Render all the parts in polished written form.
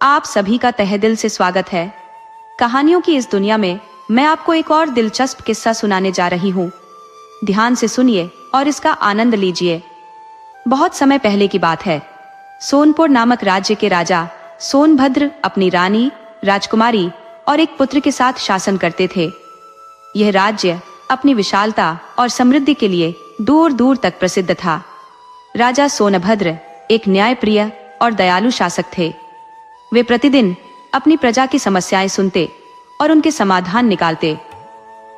आप सभी का तहे दिल से स्वागत है। कहानियों की इस दुनिया में मैं आपको एक और दिलचस्प किस्सा सुनाने जा रही हूँ। ध्यान से सुनिए और इसका आनंद लीजिए। बहुत समय पहले की बात है। सोनपुर नामक राज्य के राजा सोनभद्र अपनी रानी, राजकुमारी और एक पुत्र के साथ शासन करते थे। यह राज्य अपनी विशालता और समृद्धि के लिए दूर दूर तक प्रसिद्ध था। राजा सोनभद्र एक न्यायप्रिय और दयालु शासक थे। वे प्रतिदिन अपनी प्रजा की समस्याएं सुनते और उनके समाधान निकालते।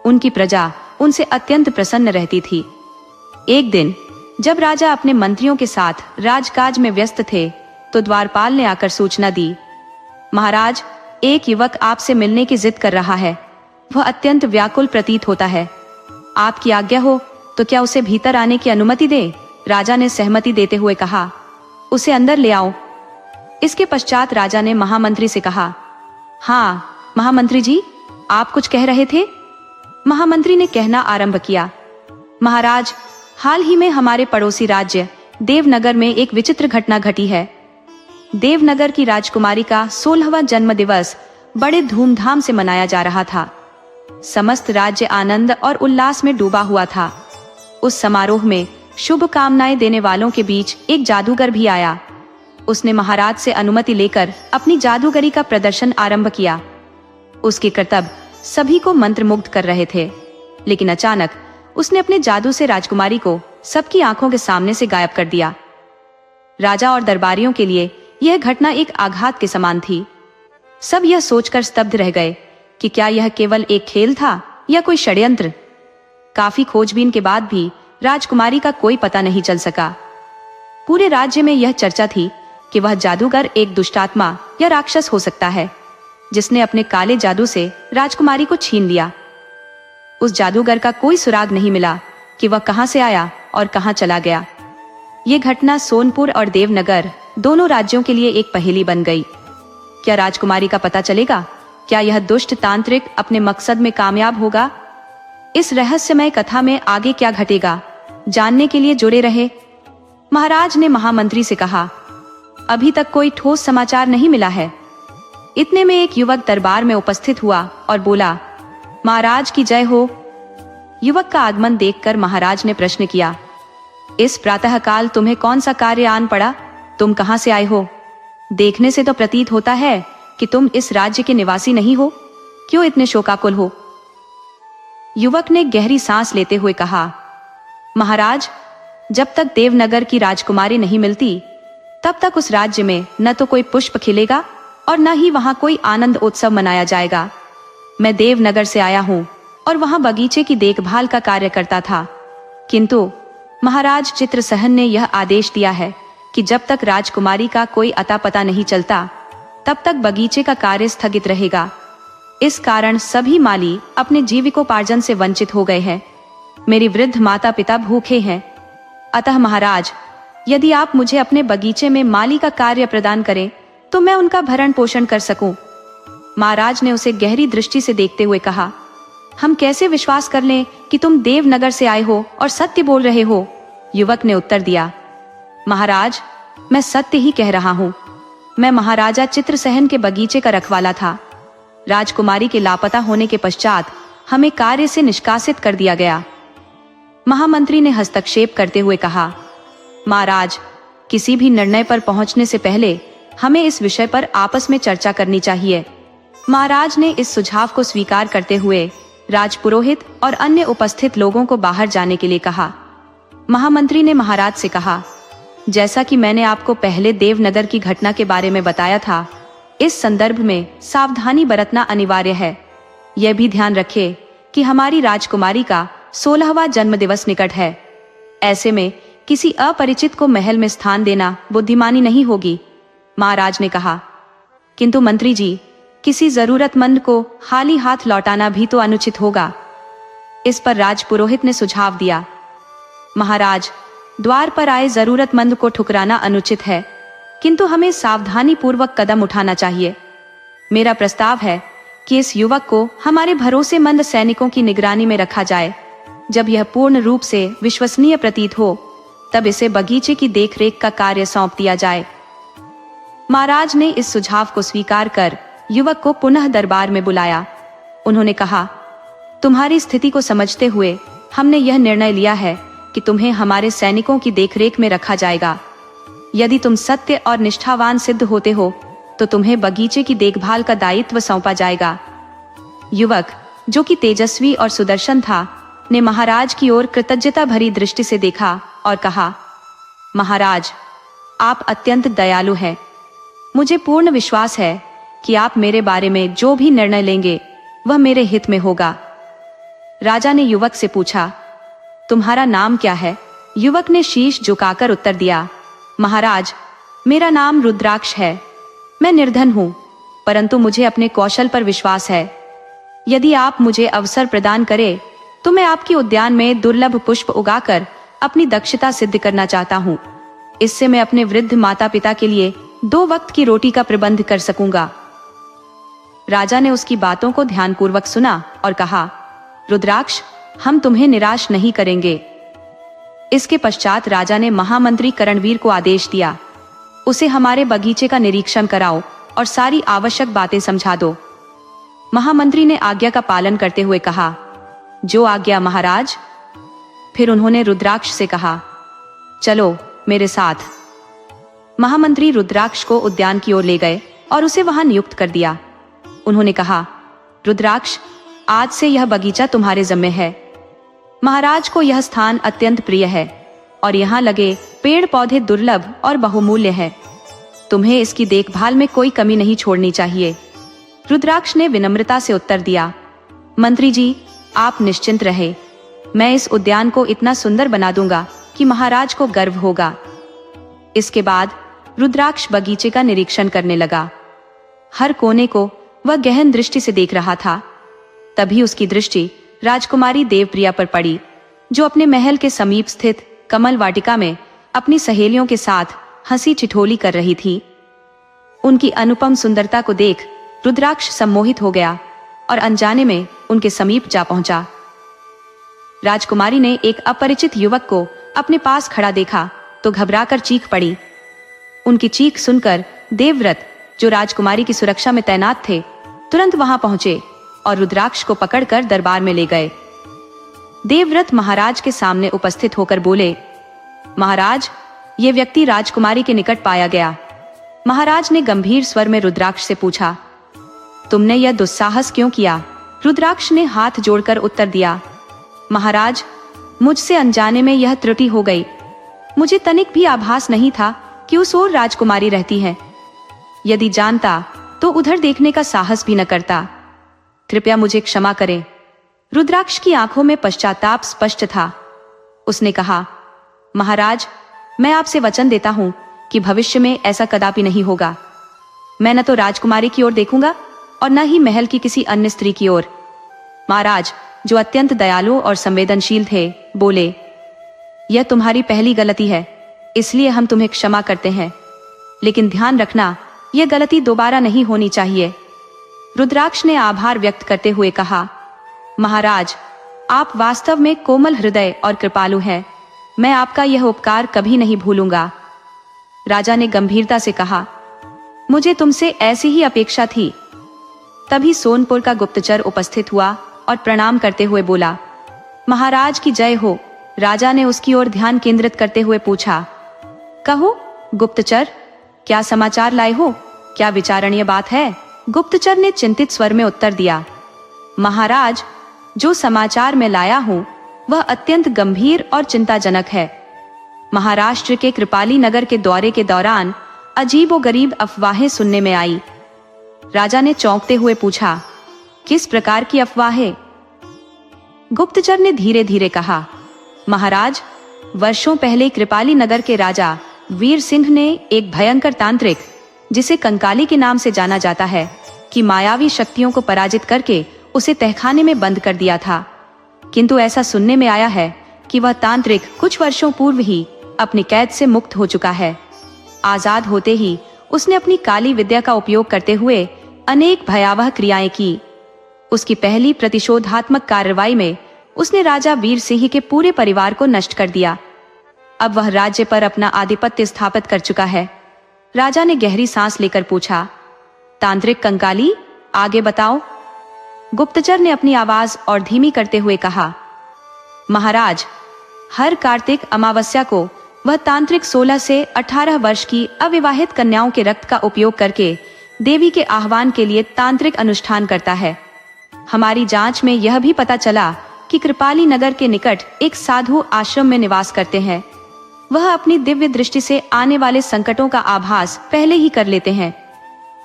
उनकी प्रजा उनसे अत्यंत प्रसन्न रहती थी। एक दिन जब राजा अपने मंत्रियों के साथ राजकाज में व्यस्त थे तो द्वारपाल ने आकर सूचना दी, महाराज, एक युवक आपसे मिलने की जिद कर रहा है। वह अत्यंत व्याकुल प्रतीत होता है। आपकी आज्ञा हो तो क्या उसे भीतर आने की अनुमति दें? राजा ने सहमति देते हुए कहा, उसे अंदर ले आओ। इसके पश्चात राजा ने महामंत्री से कहा, हाँ महामंत्री जी, आप कुछ कह रहे थे? महामंत्री ने कहना आरंभ किया, महाराज, हाल ही में हमारे पड़ोसी राज्य देवनगर में एक विचित्र घटना घटी है। देवनगर की राजकुमारी का 16वां जन्म दिवस बड़े धूमधाम से मनाया जा रहा था। समस्त राज्य आनंद और उल्लास में डूबा हुआ था। उस समारोह में शुभ कामनाएं देने वालों के बीच एक जादूगर भी आया। उसने महाराज से अनुमति लेकर अपनी जादूगरी का प्रदर्शन आरंभ किया। उसके करतब सभी को मंत्रमुग्ध कर रहे थे, लेकिन अचानक उसने अपने जादू से राजकुमारी को सबकी आंखों के सामने से गायब कर दिया। राजा और दरबारियों के लिए यह घटना एक आघात के समान थी। सब यह सोचकर स्तब्ध रह गए कि क्या यह केवल एक खेल था या कोई षड्यंत्र। काफी खोजबीन के बाद भी राजकुमारी का कोई पता नहीं चल सका। पूरे राज्य में यह चर्चा थी कि वह जादूगर एक दुष्टात्मा या राक्षस हो सकता है, जिसने अपने काले जादू से राजकुमारी को छीन लिया। उस जादूगर का कोई सुराग नहीं मिला कि वह कहां से आया और कहां चला गया। ये घटना सोनपुर और देवनगर दोनों राज्यों के लिए एक पहेली बन गई। क्या राजकुमारी का पता चलेगा? क्या यह दुष्ट तांत्रिक अपने मकसद में कामयाब होगा? इस रहस्यमय कथा में आगे क्या घटेगा, जानने के लिए जुड़े रहे। महाराज ने महामंत्री से कहा, अभी तक कोई ठोस समाचार नहीं मिला है। इतने में एक युवक दरबार में उपस्थित हुआ और बोला, महाराज की जय हो। युवक का आगमन देखकर महाराज ने प्रश्न किया, इस प्रातःकाल तुम्हें कौन सा कार्य आन पड़ा? तुम कहां से आए हो? देखने से तो प्रतीत होता है कि तुम इस राज्य के निवासी नहीं हो। क्यों इतने शोकाकुल हो? युवक ने गहरी सांस लेते हुए कहा, महाराज, जब तक देवनगर की राजकुमारी नहीं मिलती तब तक उस राज्य में न तो कोई पुष्प खिलेगा और न ही वहां कोई आनंद उत्सव मनाया जाएगा। मैं देवनगर से आया हूं और वहां बगीचे की देखभाल का कार्य करता था, किंतु महाराज चित्रसहन ने यह आदेश दिया है कि जब तक राजकुमारी का कोई अता पता नहीं चलता तब तक बगीचे का कार्य स्थगित रहेगा। इस कारण सभी माली अपने जीविकोपार्जन से वंचित हो गए हैं। मेरी वृद्ध माता पिता भूखे हैं। अतः महाराज, यदि आप मुझे अपने बगीचे में माली का कार्य प्रदान करें तो मैं उनका भरण पोषण कर सकूं। महाराज ने उसे गहरी दृष्टि से देखते हुए कहा, हम कैसे विश्वास कर लें कि तुम देवनगर से आए हो और सत्य बोल रहे हो? युवक ने उत्तर दिया, महाराज, मैं सत्य ही कह रहा हूं। मैं महाराजा चित्रसहन के बगीचे का रखवाला था। राजकुमारी के लापता होने के पश्चात हमें कार्य से निष्कासित कर दिया गया। महामंत्री ने हस्तक्षेप करते हुए कहा, महाराज, किसी भी निर्णय पर पहुंचने से पहले हमें इस विषय पर आपस में चर्चा करनी चाहिए। महाराज ने इस सुझाव को स्वीकार करते हुए राजपुरोहित और अन्य उपस्थित लोगों को बाहर जाने के लिए कहा। महामंत्री ने महाराज से कहा, जैसा कि मैंने आपको पहले देवनगर की घटना के बारे में बताया था, इस संदर्भ में सावधानी बरतना अनिवार्य है। यह भी ध्यान रखें कि हमारी राजकुमारी का 16वां जन्मदिवस निकट है। ऐसे में किसी अपरिचित को महल में स्थान देना बुद्धिमानी नहीं होगी। महाराज ने कहा, किंतु मंत्री जी, किसी जरूरतमंद को खाली हाथ लौटाना भी तो अनुचित होगा। इस पर राजपुरोहित ने सुझाव दिया, महाराज, द्वार पर आए जरूरतमंद को ठुकराना अनुचित है, किंतु हमें सावधानी पूर्वक कदम उठाना चाहिए। मेरा प्रस्ताव है कि इस युवक को हमारे भरोसेमंद सैनिकों की निगरानी में रखा जाए। जब यह पूर्ण रूप से विश्वसनीय प्रतीत हो तब इसे बगीचे की देखरेख का कार्य सौंप दिया जाए। महाराज ने इस सुझाव को स्वीकार कर युवक को पुनः दरबार में बुलाया। उन्होंने कहा, तुम्हारी स्थिति को समझते हुए हमने यह निर्णय लिया है कि तुम्हें हमारे सैनिकों की देखरेख में रखा जाएगा। यदि तुम सत्य और निष्ठावान सिद्ध होते हो तो तुम्हें बगीचे की देखभाल का दायित्व सौंपा जाएगा। युवक, जो कि तेजस्वी और सुदर्शन था, ने महाराज की ओर कृतज्ञता भरी दृष्टि से देखा और कहा, महाराज, आप अत्यंत दयालु हैं। मुझे पूर्ण विश्वास है कि आप मेरे बारे में जो भी निर्णय लेंगे वह मेरे हित में होगा। राजा ने युवक से पूछा, तुम्हारा नाम क्या है? युवक ने शीश झुकाकर उत्तर दिया, महाराज, मेरा नाम रुद्राक्ष है। मैं निर्धन हूँ, परंतु मुझे अपने कौशल पर विश्वास है। यदि आप मुझे अवसर प्रदान करें तो मैं आपके उद्यान में दुर्लभ पुष्प उगाकर अपनी दक्षता सिद्ध करना चाहता हूँ। इससे मैं अपने वृद्ध माता पिता के लिए 2 वक्त की रोटी का प्रबंध कर सकूंगा। राजा ने उसकी बातों को ध्यानपूर्वक सुना और कहा, रुद्राक्ष, हम तुम्हें निराश नहीं करेंगे। इसके पश्चात राजा ने महामंत्री करणवीर को आदेश दिया, उसे हमारे बगीचे का निरीक्षण कराओ और सारी आवश्यक बातें समझा दो। महामंत्री ने आज्ञा का पालन करते हुए कहा, जो आज्ञा महाराज। फिर उन्होंने रुद्राक्ष से कहा, चलो मेरे साथ। महामंत्री रुद्राक्ष को उद्यान की ओर ले गए और उसे वहां नियुक्त कर दिया। उन्होंने कहा, रुद्राक्ष, आज से यह बगीचा तुम्हारे जिम्मे है। महाराज को यह स्थान अत्यंत प्रिय है और यहाँ लगे पेड़ पौधे दुर्लभ और बहुमूल्य हैं। तुम्हें इसकी देखभाल में कोई कमी नहीं छोड़नी चाहिए। रुद्राक्ष ने विनम्रता से उत्तर दिया, मंत्री जी, आप निश्चिंत रहे। मैं इस उद्यान को इतना सुंदर बना दूंगा कि महाराज को गर्व होगा। इसके बाद रुद्राक्ष बगीचे का निरीक्षण करने लगा। हर कोने को वह गहन दृष्टि से देख रहा था। तभी उसकी दृष्टि राजकुमारी देवप्रिया पर पड़ी, जो अपने महल के समीप स्थित कमल वाटिका में अपनी सहेलियों के साथ हंसी ठिठोली कर रही थी। उनकी अनुपम सुंदरता को देख रुद्राक्ष सम्मोहित हो गया और अनजाने में उनके समीप जा पहुंचा। राजकुमारी ने एक अपरिचित युवक को अपने पास खड़ा देखा तो घबराकर चीख पड़ी। उनकी चीख सुनकर देवव्रत, जो राजकुमारी की सुरक्षा में तैनात थे, तुरंत वहां पहुंचे और रुद्राक्ष को पकड़कर दरबार में ले गए। देवव्रत महाराज के सामने उपस्थित होकर बोले, महाराज, ये व्यक्ति राजकुमारी के निकट पाया गया। महाराज ने गंभीर स्वर में रुद्राक्ष से पूछा, तुमने यह दुस्साहस क्यों किया? रुद्राक्ष ने हाथ जोड़कर उत्तर दिया, महाराज, मुझसे अनजाने में यह त्रुटि हो गई। मुझे तनिक भी आभास नहीं था कि उस ओर राजकुमारी रहती है। यदि जानता तो उधर देखने का साहस भी न करता। कृपया मुझे क्षमा करें। रुद्राक्ष की आंखों में पश्चाताप स्पष्ट था। उसने कहा, महाराज, मैं आपसे वचन देता हूं कि भविष्य में ऐसा कदापि नहीं होगा। मैं न तो राजकुमारी की ओर देखूंगा और न ही महल की किसी अन्य स्त्री की ओर। महाराज, जो अत्यंत दयालु और संवेदनशील थे, बोले, यह तुम्हारी पहली गलती है, इसलिए हम तुम्हें क्षमा करते हैं, लेकिन ध्यान रखना, यह गलती दोबारा नहीं होनी चाहिए। रुद्राक्ष ने आभार व्यक्त करते हुए कहा, महाराज, आप वास्तव में कोमल हृदय और कृपालु हैं। मैं आपका यह उपकार कभी नहीं भूलूंगा। राजा ने गंभीरता से कहा, मुझे तुमसे ऐसी ही अपेक्षा थी। तभी सोनपुर का गुप्तचर उपस्थित हुआ और प्रणाम करते हुए बोला, महाराज की जय हो। राजा ने उसकी ओर ध्यान केंद्रित करते हुए पूछा, कहो गुप्तचर, क्या समाचार लाए हो? क्या विचारणीय बात है? गुप्तचर ने चिंतित स्वर में उत्तर दिया, महाराज, जो समाचार मैं लाया हूं वह अत्यंत गंभीर और चिंताजनक है। महाराष्ट्र के कृपाली नगर के दौरे के दौरान अजीबोगरीब अफवाहें सुनने में आई। राजा ने चौंकते हुए पूछा, किस प्रकार की अफवाहें? गुप्तचर ने धीरे धीरे कहा, महाराज, वर्षों पहले कृपाली नगर के राजा वीर सिंह ने एक भयंकर तांत्रिक, जिसे कंकाली के नाम से जाना जाता है, की मायावी शक्तियों को पराजित करके उसे तहखाने में बंद कर दिया था। किंतु ऐसा सुनने में आया है कि वह तांत्रिक कुछ वर्षों पूर्व ही अपनी कैद से मुक्त हो चुका है। आजाद होते ही उसने अपनी काली विद्या का उपयोग करते हुए अनेक भयावह क्रियाएं की। उसकी पहली प्रतिशोधात्मक कार्रवाई में उसने राजा वीर सिंह के पूरे परिवार को नष्ट कर दिया। अब वह राज्य पर अपना आधिपत्य स्थापित कर चुका है। राजा ने गहरी सांस लेकर पूछा, तांत्रिक कंकाली, आगे बताओ। गुप्तचर ने अपनी आवाज और धीमी करते हुए कहा, महाराज, हर कार्तिक अमावस्या को वह तांत्रिक 16 से 18 वर्ष की अविवाहित कन्याओं के रक्त का उपयोग करके देवी के आह्वान के लिए तांत्रिक अनुष्ठान करता है। हमारी जांच में यह भी पता चला कि कृपाली नगर के निकट एक साधु आश्रम में निवास करते हैं। वह अपनी दिव्य दृष्टि से आने वाले संकटों का आभास पहले ही कर लेते हैं।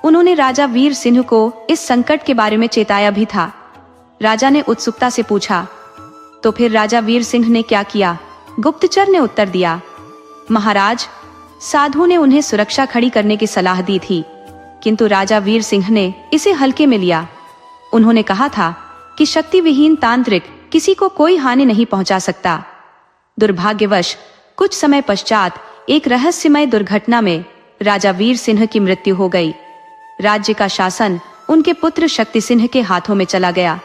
उन्होंने राजा वीर सिंह को इस संकट के बारे में चेताया भी था। राजा ने उत्सुकता से पूछा, तो फिर राजा वीर सिंह ने क्या किया? गुप्तचर ने उत्तर दिया, महाराज, साधु ने उन्हें सुरक्षा खड़ी करने की सलाह दी थी, किंतु राजा वीर सिंह ने इसे हल्के में लिया। उन्होंने कहा था कि शक्ति विहीन तांत्रिक किसी को कोई हानि नहीं पहुंचा सकता। दुर्भाग्यवश कुछ समय पश्चात एक रहस्यमय दुर्घटना में राजा वीर सिंह की मृत्यु हो गई। राज्य का शासन उनके पुत्र शक्ति सिंह के हाथों में चला गया,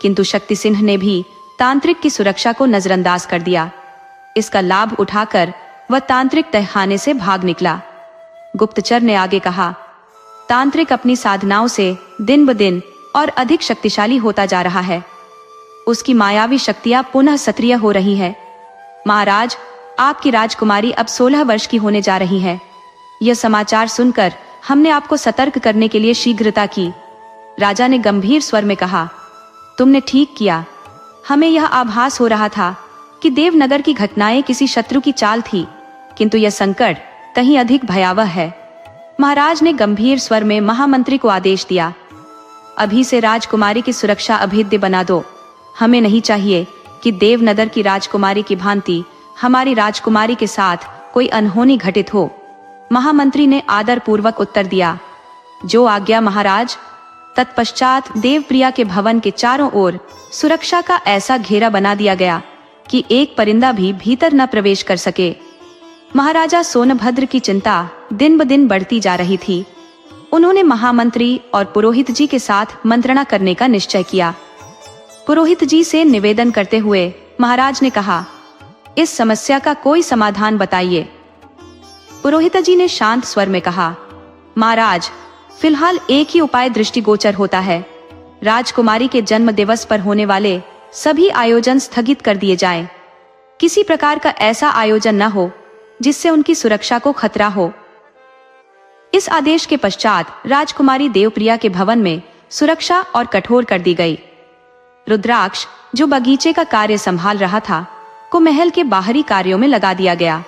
किंतु शक्ति सिंह ने भी तांत्रिक की सुरक्षा को नजरअंदाज कर दिया। इसका लाभ उठाकर वह तांत्रिक तहखाने से भाग निकला। गुप्तचर ने आगे कहा, तांत्रिक अपनी साधनाओं से दिन ब दिन और अधिक शक्तिशाली होता जा रहा है। उसकी मायावी शक्तियां पुनः सक्रिय हो रही है। महाराज, आपकी राजकुमारी अब 16 वर्ष की होने जा रही है। यह समाचार सुनकर हमने आपको सतर्क करने के लिए शीघ्रता की। राजा ने गंभीर स्वर में कहा, तुमने ठीक किया। हमें यह आभास हो रहा था कि देवनगर की घटनाएं किसी शत्रु की चाल थी, किंतु यह संकट कहीं अधिक भयावह है। महाराज ने गंभीर स्वर में महामंत्री को आदेश दिया, अभी से राजकुमारी की सुरक्षा अभेद्य बना दो। हमें नहीं चाहिए कि देवनगर की राजकुमारी की भांति हमारी राजकुमारी के साथ कोई अनहोनी घटित हो। महामंत्री ने आदर पूर्वक उत्तर दिया, जो आज्ञा महाराज। तत्पश्चात देवप्रिया के भवन के चारों ओर सुरक्षा का ऐसा घेरा बना दिया गया कि एक परिंदा भी भीतर न प्रवेश कर सके। महाराजा सोनभद्र की चिंता दिन ब दिन बढ़ती जा रही थी। उन्होंने महामंत्री और पुरोहित जी के साथ मंत्रणा करने का निश्चय किया। पुरोहित जी से निवेदन करते हुए महाराज ने कहा, इस समस्या का कोई समाधान बताइए। पुरोहित जी ने शांत स्वर में कहा, महाराज, फिलहाल एक ही उपाय दृष्टिगोचर होता है। राजकुमारी के जन्म दिवस पर होने वाले सभी आयोजन स्थगित कर दिए जाएं। किसी प्रकार का ऐसा आयोजन न हो जिससे उनकी सुरक्षा को खतरा हो। इस आदेश के पश्चात राजकुमारी देवप्रिया के भवन में सुरक्षा और कठोर कर दी गई। रुद्राक्ष, जो बगीचे का कार्य संभाल रहा था, को महल के बाहरी कार्यों में लगा दिया गया।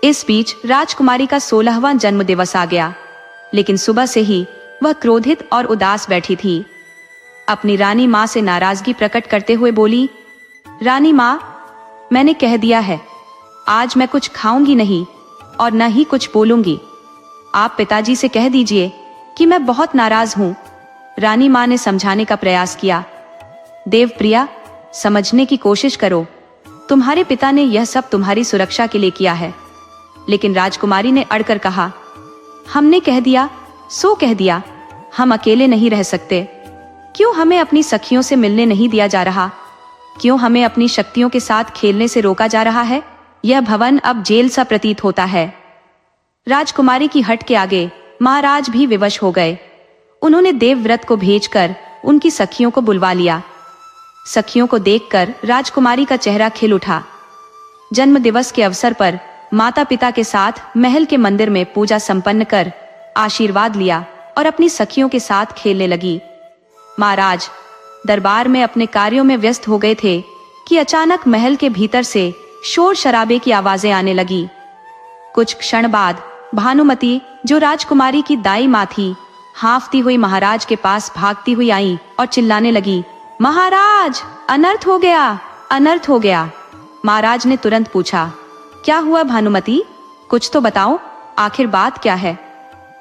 इस बीच राजकुमारी का 16वां जन्म दिवस आ गया, लेकिन सुबह से ही वह क्रोधित और उदास बैठी थी। अपनी रानी माँ से नाराजगी प्रकट करते हुए बोली, रानी माँ, मैंने कह दिया है, आज मैं कुछ खाऊंगी नहीं और न ही कुछ बोलूंगी। आप पिताजी से कह दीजिए कि मैं बहुत नाराज हूँ। रानी माँ ने समझाने का प्रयास किया। देवप्रिया, समझने की कोशिश करो। तुम्हारे पिता ने यह सब तुम्हारी सुरक्षा के लिए किया है। लेकिन राजकुमारी ने अड़कर कहा, हमने कह दिया सो कह दिया। हम अकेले नहीं रह सकते। क्यों हमें अपनी सखियों से मिलने नहीं दिया जा रहा? क्यों हमें अपनी शक्तियों के साथ खेलने से रोका जा रहा है? यह भवन अब जेल सा प्रतीत होता है। राजकुमारी की हट के आगे महाराज भी विवश हो गए। उन्होंने देवव्रत को भेजकर उनकी सखियों को बुलवा लिया। सखियों को देखकर राजकुमारी का चेहरा खिल उठा। जन्म दिवस के अवसर पर माता पिता के साथ महल के मंदिर में पूजा संपन्न कर आशीर्वाद लिया और अपनी सखियों के साथ खेलने लगी। महाराज दरबार में अपने कार्यों में व्यस्त हो गए थे कि अचानक महल के भीतर से शोर शराबे की आवाजें आने लगी। कुछ क्षण बाद भानुमती, जो राजकुमारी की दाई माँ थी, हांफती हुई महाराज के पास भागती हुई आई और चिल्लाने लगी, महाराज, अनर्थ हो गया, अनर्थ हो गया। महाराज ने तुरंत पूछा, क्या हुआ भानुमती? कुछ तो बताओ, आखिर बात क्या है?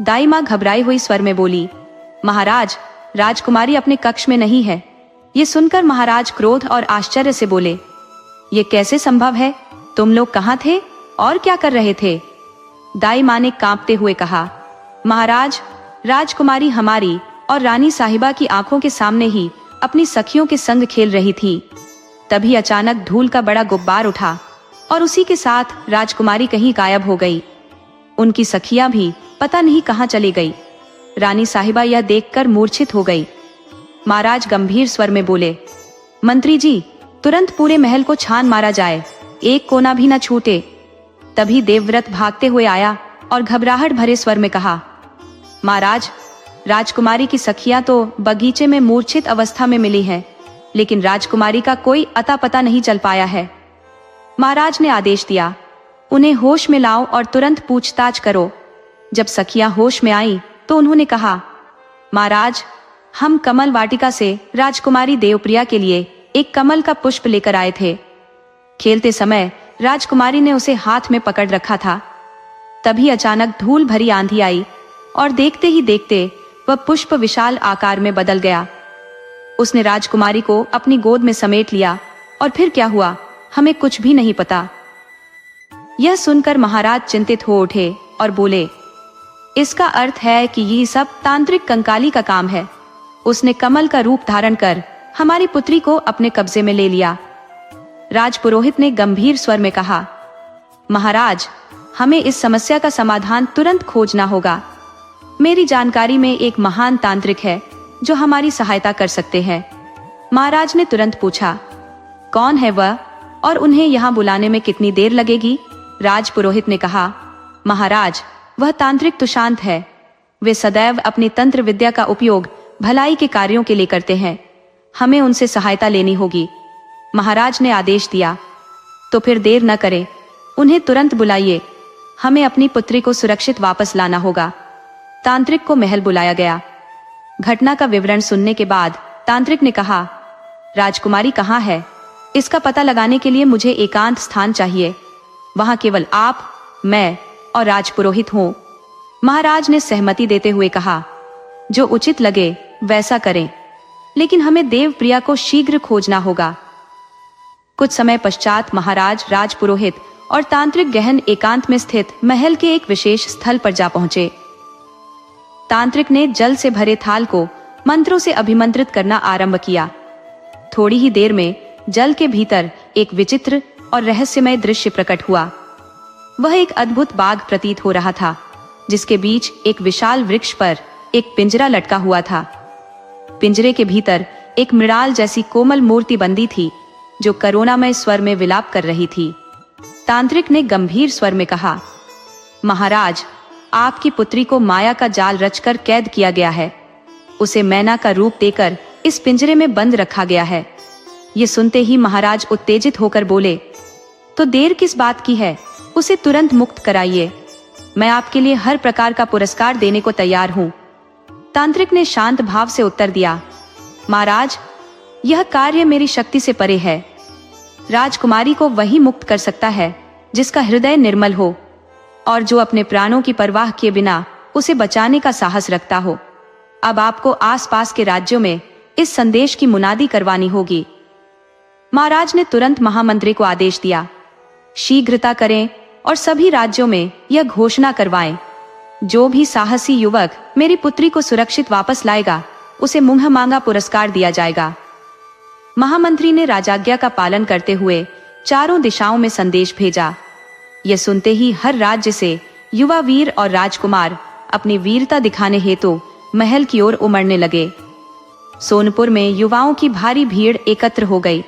दाई माँ घबराई हुई स्वर में बोली, महाराज, राजकुमारी अपने कक्ष में नहीं है। ये सुनकर महाराज क्रोध और आश्चर्य से बोले, ये कैसे संभव है? तुम लोग कहाँ थे और क्या कर रहे थे? दाई माँ ने कांपते हुए कहा, महाराज, राजकुमारी हमारी और रानी साहिबा की आंखों के सामने ही अपनी सखियों के संग खेल रही थी। तभी अचानक धूल का बड़ा गुब्बार उठा और उसी के साथ राजकुमारी कहीं गायब हो गई। उनकी सखियां भी पता नहीं कहां चली गई। रानी साहिबा यह देखकर मूर्छित हो गई। महाराज गंभीर स्वर में बोले, मंत्री जी, तुरंत पूरे महल को छान मारा जाए, एक कोना भी न छूटे। तभी देवव्रत भागते हुए आया और घबराहट भरे स्वर में कहा, महाराज, राजकुमारी की सखियां तो बगीचे में मूर्छित अवस्था में मिली हैं, लेकिन राजकुमारी का कोई अता पता नहीं चल पाया है। महाराज ने आदेश दिया, उन्हें होश में लाओ और तुरंत पूछताछ करो। जब सखियां होश में आई तो उन्होंने कहा, महाराज, हम कमल वाटिका से राजकुमारी देवप्रिया के लिए एक कमल का पुष्प लेकर आए थे। खेलते समय राजकुमारी ने उसे हाथ में पकड़ रखा था। तभी अचानक धूल भरी आंधी आई और देखते ही देखते वह पुष्प विशाल आकार में बदल गया। उसने राजकुमारी को अपनी गोद में समेट लिया और फिर क्या हुआ हमें कुछ भी नहीं पता। यह सुनकर महाराज चिंतित हो उठे और बोले, इसका अर्थ है कि ये सब तांत्रिक कंकाली का काम है। उसने कमल का रूप धारण कर हमारी पुत्री को अपने कब्जे में ले लिया। राजपुरोहित ने गंभीर स्वर में कहा, महाराज, हमें इस समस्या का समाधान तुरंत खोजना होगा। मेरी जानकारी में एक महान तांत्रिक है जो हमारी सहायता कर सकते हैं। महाराज ने तुरंत पूछा, कौन है वह और उन्हें यहाँ बुलाने में कितनी देर लगेगी? राजपुरोहित ने कहा, महाराज, वह तांत्रिक तुशांत है। वे सदैव अपनी तंत्र विद्या का उपयोग भलाई के कार्यों के लिए करते हैं। हमें उनसे सहायता लेनी होगी। महाराज ने आदेश दिया, तो फिर देर न करें, उन्हें तुरंत बुलाइए। हमें अपनी पुत्री को सुरक्षित वापस लाना होगा। तांत्रिक को महल बुलाया गया। घटना का विवरण सुनने के बाद तांत्रिक ने कहा, राजकुमारी कहाँ है? इसका पता लगाने के लिए मुझे एकांत स्थान चाहिए। वहां केवल आप, मैं और राजपुरोहित हों। महाराज ने सहमति देते हुए कहा, जो उचित लगे वैसा करें, लेकिन हमें देवप्रिया को शीघ्र खोजना होगा। कुछ समय पश्चात महाराज, राजपुरोहित और तांत्रिक गहन एकांत में स्थित महल के एक विशेष स्थल पर जा पहुंचे। तांत्रिक ने जल से भरे थाल को मंत्रों से अभिमंत्रित करना आरंभ किया। थोड़ी ही देर में जल के भीतर एक विचित्र और रहस्यमय दृश्य प्रकट हुआ। वह एक अद्भुत बाग प्रतीत हो रहा था, जिसके बीच एक विशाल वृक्ष पर एक पिंजरा लटका हुआ था। पिंजरे के भीतर एक मृणाल जैसी कोमल मूर्ति बंदी थी, जो करुणामय स्वर में विलाप कर रही थी। तांत्रिक ने गंभीर स्वर में कहा, महाराज, आपकी पुत्री को माया का जाल रचकर कैद किया गया है। उसे मैना का रूप देकर इस पिंजरे में बंद रखा गया है। ये सुनते ही महाराज उत्तेजित होकर बोले, तो देर किस बात की है? उसे तुरंत मुक्त कराइए। मैं आपके लिए हर प्रकार का पुरस्कार देने को तैयार हूँ। तांत्रिक ने शांत भाव से उत्तर दिया, महाराज, यह कार्य मेरी शक्ति से परे है। राजकुमारी को वही मुक्त कर सकता है जिसका हृदय निर्मल हो और जो अपने प्राणों की परवाह किए बिना उसे बचाने का साहस रखता हो। अब आपको आसपास के राज्यों में इस संदेश की मुनादी करवानी होगी। महाराज ने तुरंत महामंत्री को आदेश दिया, शीघ्रता करें और सभी राज्यों में यह घोषणा करवाएं, जो भी साहसी युवक मेरी पुत्री को सुरक्षित वापस लाएगा उसे मुंह मांगा पुरस्कार दिया जाएगा। महामंत्री ने राजाज्ञा का पालन करते हुए चारों दिशाओं में संदेश भेजा। यह सुनते ही हर राज्य से युवा वीर और राजकुमार अपनी वीरता दिखाने हेतु महल की ओर उमड़ने लगे। सोनपुर में युवाओं की भारी भीड़ एकत्र हो गई।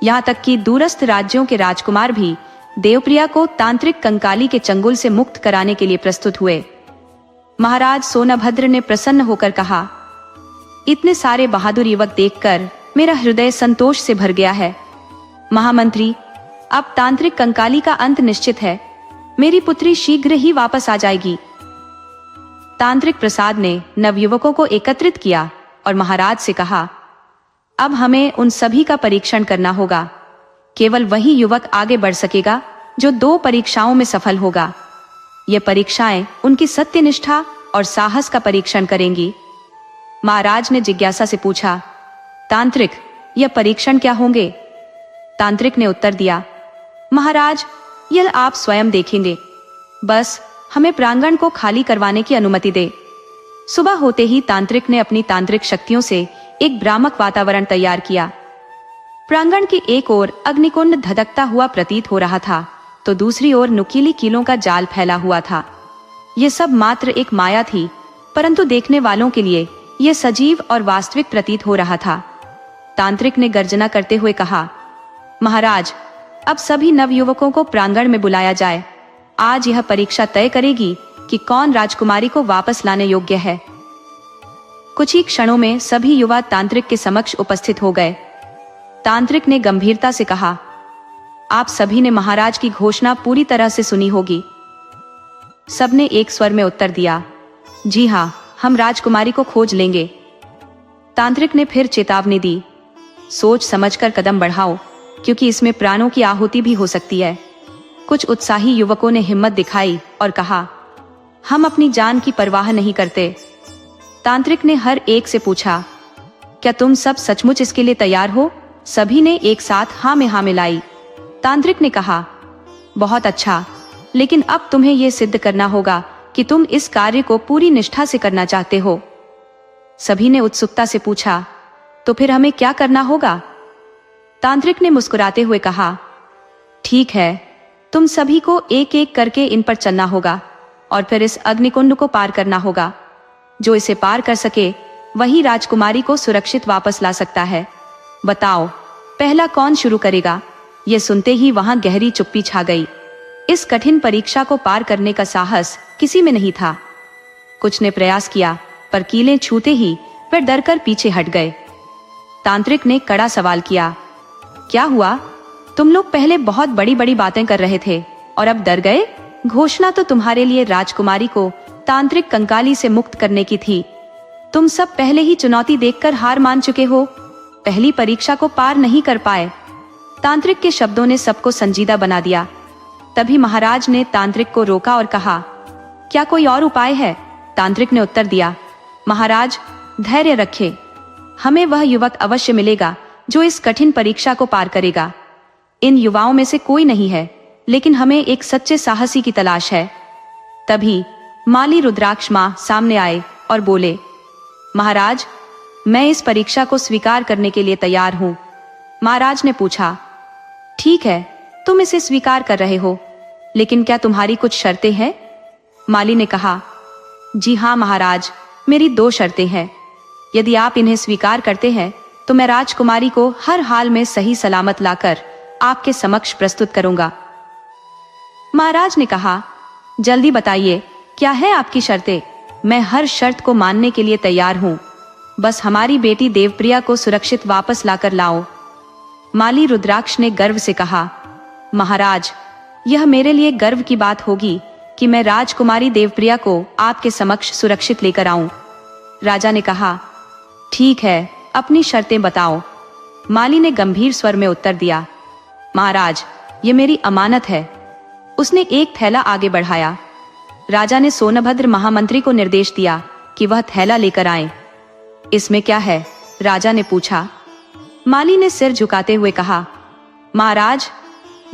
यहाँ तक कि दूरस्थ राज्यों के राजकुमार भी देवप्रिया को तांत्रिक कंकाली के चंगुल से मुक्त कराने के लिए प्रस्तुत हुए। महाराज सोनभद्र ने प्रसन्न होकर कहा, इतने सारे बहादुर युवक देखकर मेरा हृदय संतोष से भर गया है। महामंत्री, अब तांत्रिक कंकाली का अंत निश्चित है। मेरी पुत्री शीघ्र ही वापस आ जाएगी। तांत्रिक प्रसाद ने नवयुवकों को एकत्रित किया और महाराज से कहा, अब हमें उन सभी का परीक्षण करना होगा। केवल वही युवक आगे बढ़ सकेगा जो 2 परीक्षाओं में सफल होगा। ये परीक्षाएं उनकी सत्यनिष्ठा और साहस का परीक्षण करेंगी। महाराज ने जिज्ञासा से पूछा, तांत्रिक, यह परीक्षण क्या होंगे? तांत्रिक ने उत्तर दिया, महाराज, यह आप स्वयं देखेंगे। बस हमें प्रांगण को खाली करवाने की अनुमति दे। सुबह होते ही तांत्रिक ने अपनी तांत्रिक शक्तियों से एक भ्रामक वातावरण तैयार किया। प्रांगण की एक ओर अग्निकुंड धधकता हुआ प्रतीत हो रहा था, तो दूसरी ओर नुकीली कीलों का जाल फैला हुआ था। ये सब मात्र एक माया थी, परंतु देखने वालों के लिए ये सजीव और वास्तविक प्रतीत हो रहा था। तांत्रिक ने गर्जना करते हुए कहा, महाराज, अब सभी नवयुवकों को प्रांगण में बुलाया जाए। आज यह परीक्षा तय करेगी कि कौन राजकुमारी को वापस लाने योग्य है। कुछ ही क्षणों में सभी युवा तांत्रिक के समक्ष उपस्थित हो गए। तांत्रिक ने गंभीरता से कहा, आप सभी ने महाराज की घोषणा पूरी तरह से सुनी होगी। सबने एक स्वर में उत्तर दिया, जी हाँ, हम राजकुमारी को खोज लेंगे। तांत्रिक ने फिर चेतावनी दी, सोच समझकर कदम बढ़ाओ, क्योंकि इसमें प्राणों की आहुति भी हो सकती है। कुछ उत्साही युवकों ने हिम्मत दिखाई और कहा, हम अपनी जान की परवाह नहीं करते। तांत्रिक ने हर एक से पूछा, क्या तुम सब सचमुच इसके लिए तैयार हो? सभी ने एक साथ हाँ में हाँ मिलाई। तांत्रिक ने कहा, बहुत अच्छा, लेकिन अब तुम्हें यह सिद्ध करना होगा कि तुम इस कार्य को पूरी निष्ठा से करना चाहते हो। सभी ने उत्सुकता से पूछा, तो फिर हमें क्या करना होगा? तांत्रिक ने मुस्कुराते हुए कहा, ठीक है, तुम सभी को एक एक करके इन पर चलना होगा और फिर इस अग्निकुंड को पार करना होगा। जो इसे पार कर सके वही राजकुमारी को सुरक्षित वापस ला सकता है। बताओ, पहला कौन शुरू करेगा? ये सुनते ही वहां गहरी चुप्पी छा गई। इस कठिन परीक्षा को पार करने का साहस किसी में नहीं था। कुछ ने प्रयास किया, पर कीलें छूते ही वे डरकर पीछे हट गए। तांत्रिक ने कड़ा सवाल किया, क्या हुआ? तुम लोग पहले बहुत बड़ी बड़ी बातें कर रहे थे और अब डर गए? घोषणा तो तुम्हारे लिए राजकुमारी को तांत्रिक कंकाली से मुक्त करने की थी। तुम सब पहले ही चुनौती देखकर हार मान चुके हो, पहली परीक्षा को पार नहीं कर पाए। तांत्रिक के शब्दों ने सबको संजीदा बना दिया। तभी महाराज ने तांत्रिक को रोका और कहा, क्या कोई और उपाय है? तांत्रिक ने उत्तर दिया, महाराज, धैर्य रखें, हमें वह युवक अवश्य मिलेगा जो इस कठिन परीक्षा को पार करेगा। इन युवाओं में से कोई नहीं है, लेकिन हमें एक सच्चे साहसी की तलाश है। तभी माली रुद्राक्ष मां सामने आए और बोले, महाराज, मैं इस परीक्षा को स्वीकार करने के लिए तैयार हूं। महाराज ने पूछा, ठीक है, तुम इसे स्वीकार कर रहे हो, लेकिन क्या तुम्हारी कुछ शर्तें हैं? माली ने कहा, जी हाँ महाराज, मेरी 2 शर्तें हैं। यदि आप इन्हें स्वीकार करते हैं तो मैं राजकुमारी को हर हाल में सही सलामत लाकर आपके समक्ष प्रस्तुत करूंगा। महाराज ने कहा, जल्दी बताइए, क्या है आपकी शर्तें? मैं हर शर्त को मानने के लिए तैयार हूं, बस हमारी बेटी देवप्रिया को सुरक्षित वापस लाकर लाओ। माली रुद्राक्ष ने गर्व से कहा, महाराज, यह मेरे लिए गर्व की बात होगी कि मैं राजकुमारी देवप्रिया को आपके समक्ष सुरक्षित लेकर आऊं। राजा ने कहा, ठीक है, अपनी शर्तें बताओ। माली ने गंभीर स्वर में उत्तर दिया, महाराज, ये मेरी अमानत है। उसने एक थैला आगे बढ़ाया। राजा ने सोनभद्र महामंत्री को निर्देश दिया कि वह थैला लेकर आए। इसमें क्या है? राजा ने पूछा। माली ने सिर झुकाते हुए कहा, महाराज,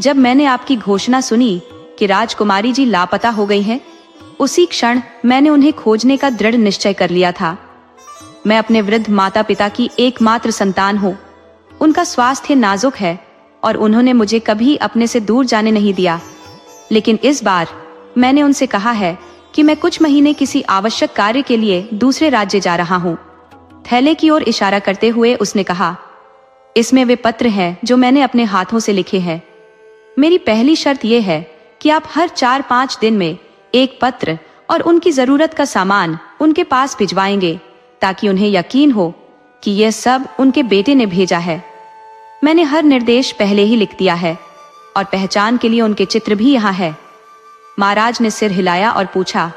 जब मैंने आपकी घोषणा सुनी कि राजकुमारी जी लापता हो गई हैं, उसी क्षण मैंने उन्हें खोजने का दृढ़ निश्चय कर लिया था। मैं अपने वृद्ध माता पिता की एकमात्र संतान हूँ। उनका स्वास्थ्य नाजुक है और उन्होंने मुझे कभी अपने से दूर जाने नहीं दिया, लेकिन इस बार मैंने उनसे कहा है कि मैं कुछ महीने किसी आवश्यक कार्य के लिए दूसरे राज्य जा रहा हूँ। थैले की ओर इशारा करते हुए उसने कहा, इसमें वे पत्र हैं जो मैंने अपने हाथों से लिखे हैं। मेरी पहली शर्त यह है कि आप हर 4-5 दिन में एक पत्र और उनकी जरूरत का सामान उनके पास भिजवाएंगे, ताकि उन्हें यकीन हो कि यह सब उनके बेटे ने भेजा है। मैंने हर निर्देश पहले ही लिख दिया है और पहचान के लिए उनके चित्र भी यहाँ है। महाराज ने सिर हिलाया और पूछा,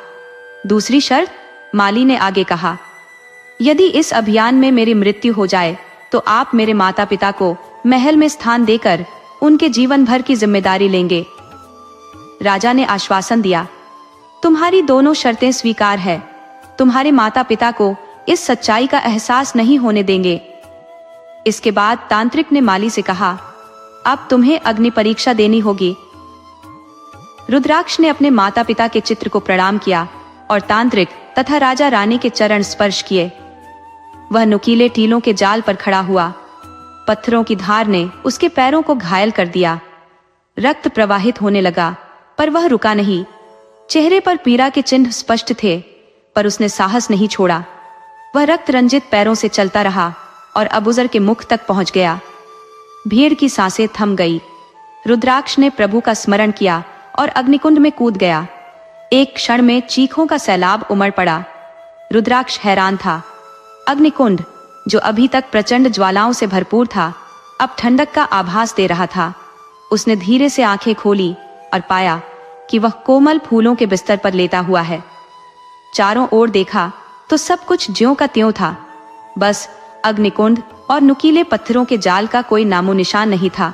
दूसरी शर्त? माली ने आगे कहा, यदि इस अभियान में मेरी मृत्यु हो जाए तो आप मेरे माता पिता को महल में स्थान देकर उनके जीवन भर की जिम्मेदारी लेंगे। राजा ने आश्वासन दिया, तुम्हारी दोनों शर्तें स्वीकार है। तुम्हारे माता पिता को इस सच्चाई का एहसास नहीं होने देंगे। इसके बाद तांत्रिक ने माली से कहा, अब तुम्हें अग्नि परीक्षा देनी होगी। रुद्राक्ष ने अपने माता पिता के चित्र को प्रणाम किया और तांत्रिक तथा राजा रानी के चरण स्पर्श किए। वह नुकीले टीलों के जाल पर खड़ा हुआ। पत्थरों की धार ने उसके पैरों को घायल कर दिया। रक्त प्रवाहित होने लगा, पर वह रुका नहीं। चेहरे पर पीड़ा के चिन्ह स्पष्ट थे, पर उसने साहस नहीं छोड़ा। वह रक्त रंजित पैरों से चलता रहा और अबूजर के मुख तक पहुंच गया। भीड़ की सांसें थम गई। रुद्राक्ष ने प्रभु का स्मरण किया और अग्निकुंड में कूद गया। एक क्षण में चीखों का सैलाब उमड़ पड़ा। रुद्राक्ष हैरान था। अग्निकुंड, जो अभी तक प्रचंड ज्वालाओं से भरपूर था, अब ठंडक का आभास दे रहा था। उसने धीरे से आंखें खोली और पाया कि वह कोमल फूलों के बिस्तर पर लेटा हुआ है। चारों ओर देखा तो सब कुछ ज्यों का त्यों था। बस अग्निकुंड और नुकीले पत्थरों के जाल का कोई नामो निशान नहीं था।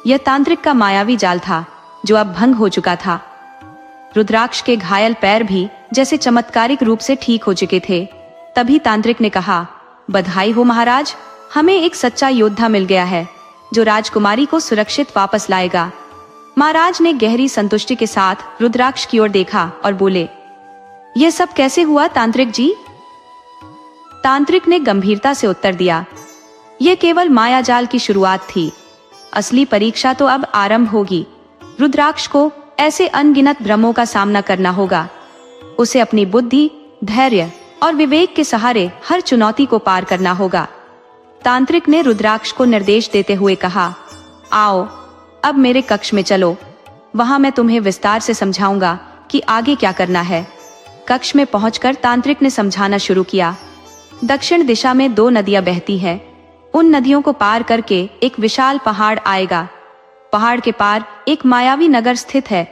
यह तांत्रिक का मायावी जाल था जो अब भंग हो चुका था। रुद्राक्ष के घायल पैर भी जैसे चमत्कारिक रूप से ठीक हो चुके थे। तभी तांत्रिक ने कहा, बधाई हो महाराज, हमें एक सच्चा योद्धा मिल गया है जो राजकुमारी को सुरक्षित वापस लाएगा। महाराज ने गहरी संतुष्टि के साथ रुद्राक्ष की ओर देखा और बोले, यह सब कैसे हुआ तांत्रिक जी? तांत्रिक ने गंभीरता से उत्तर दिया, यह केवल मायाजाल की शुरुआत थी। असली परीक्षा तो अब आरंभ होगी। रुद्राक्ष को ऐसे अनगिनत भ्रमों का सामना करना होगा। उसे अपनी बुद्धि, धैर्य और विवेक के सहारे हर चुनौती को पार करना होगा। तांत्रिक ने रुद्राक्ष को निर्देश देते हुए कहा, आओ अब मेरे कक्ष में चलो, वहां मैं तुम्हें विस्तार से समझाऊंगा कि आगे क्या करना है। कक्ष में पहुंचकर तांत्रिक ने समझाना शुरू किया। दक्षिण दिशा में 2 नदियां बहती हैं। उन नदियों को पार करके एक विशाल पहाड़ आएगा। पहाड़ के पार एक मायावी नगर स्थित है।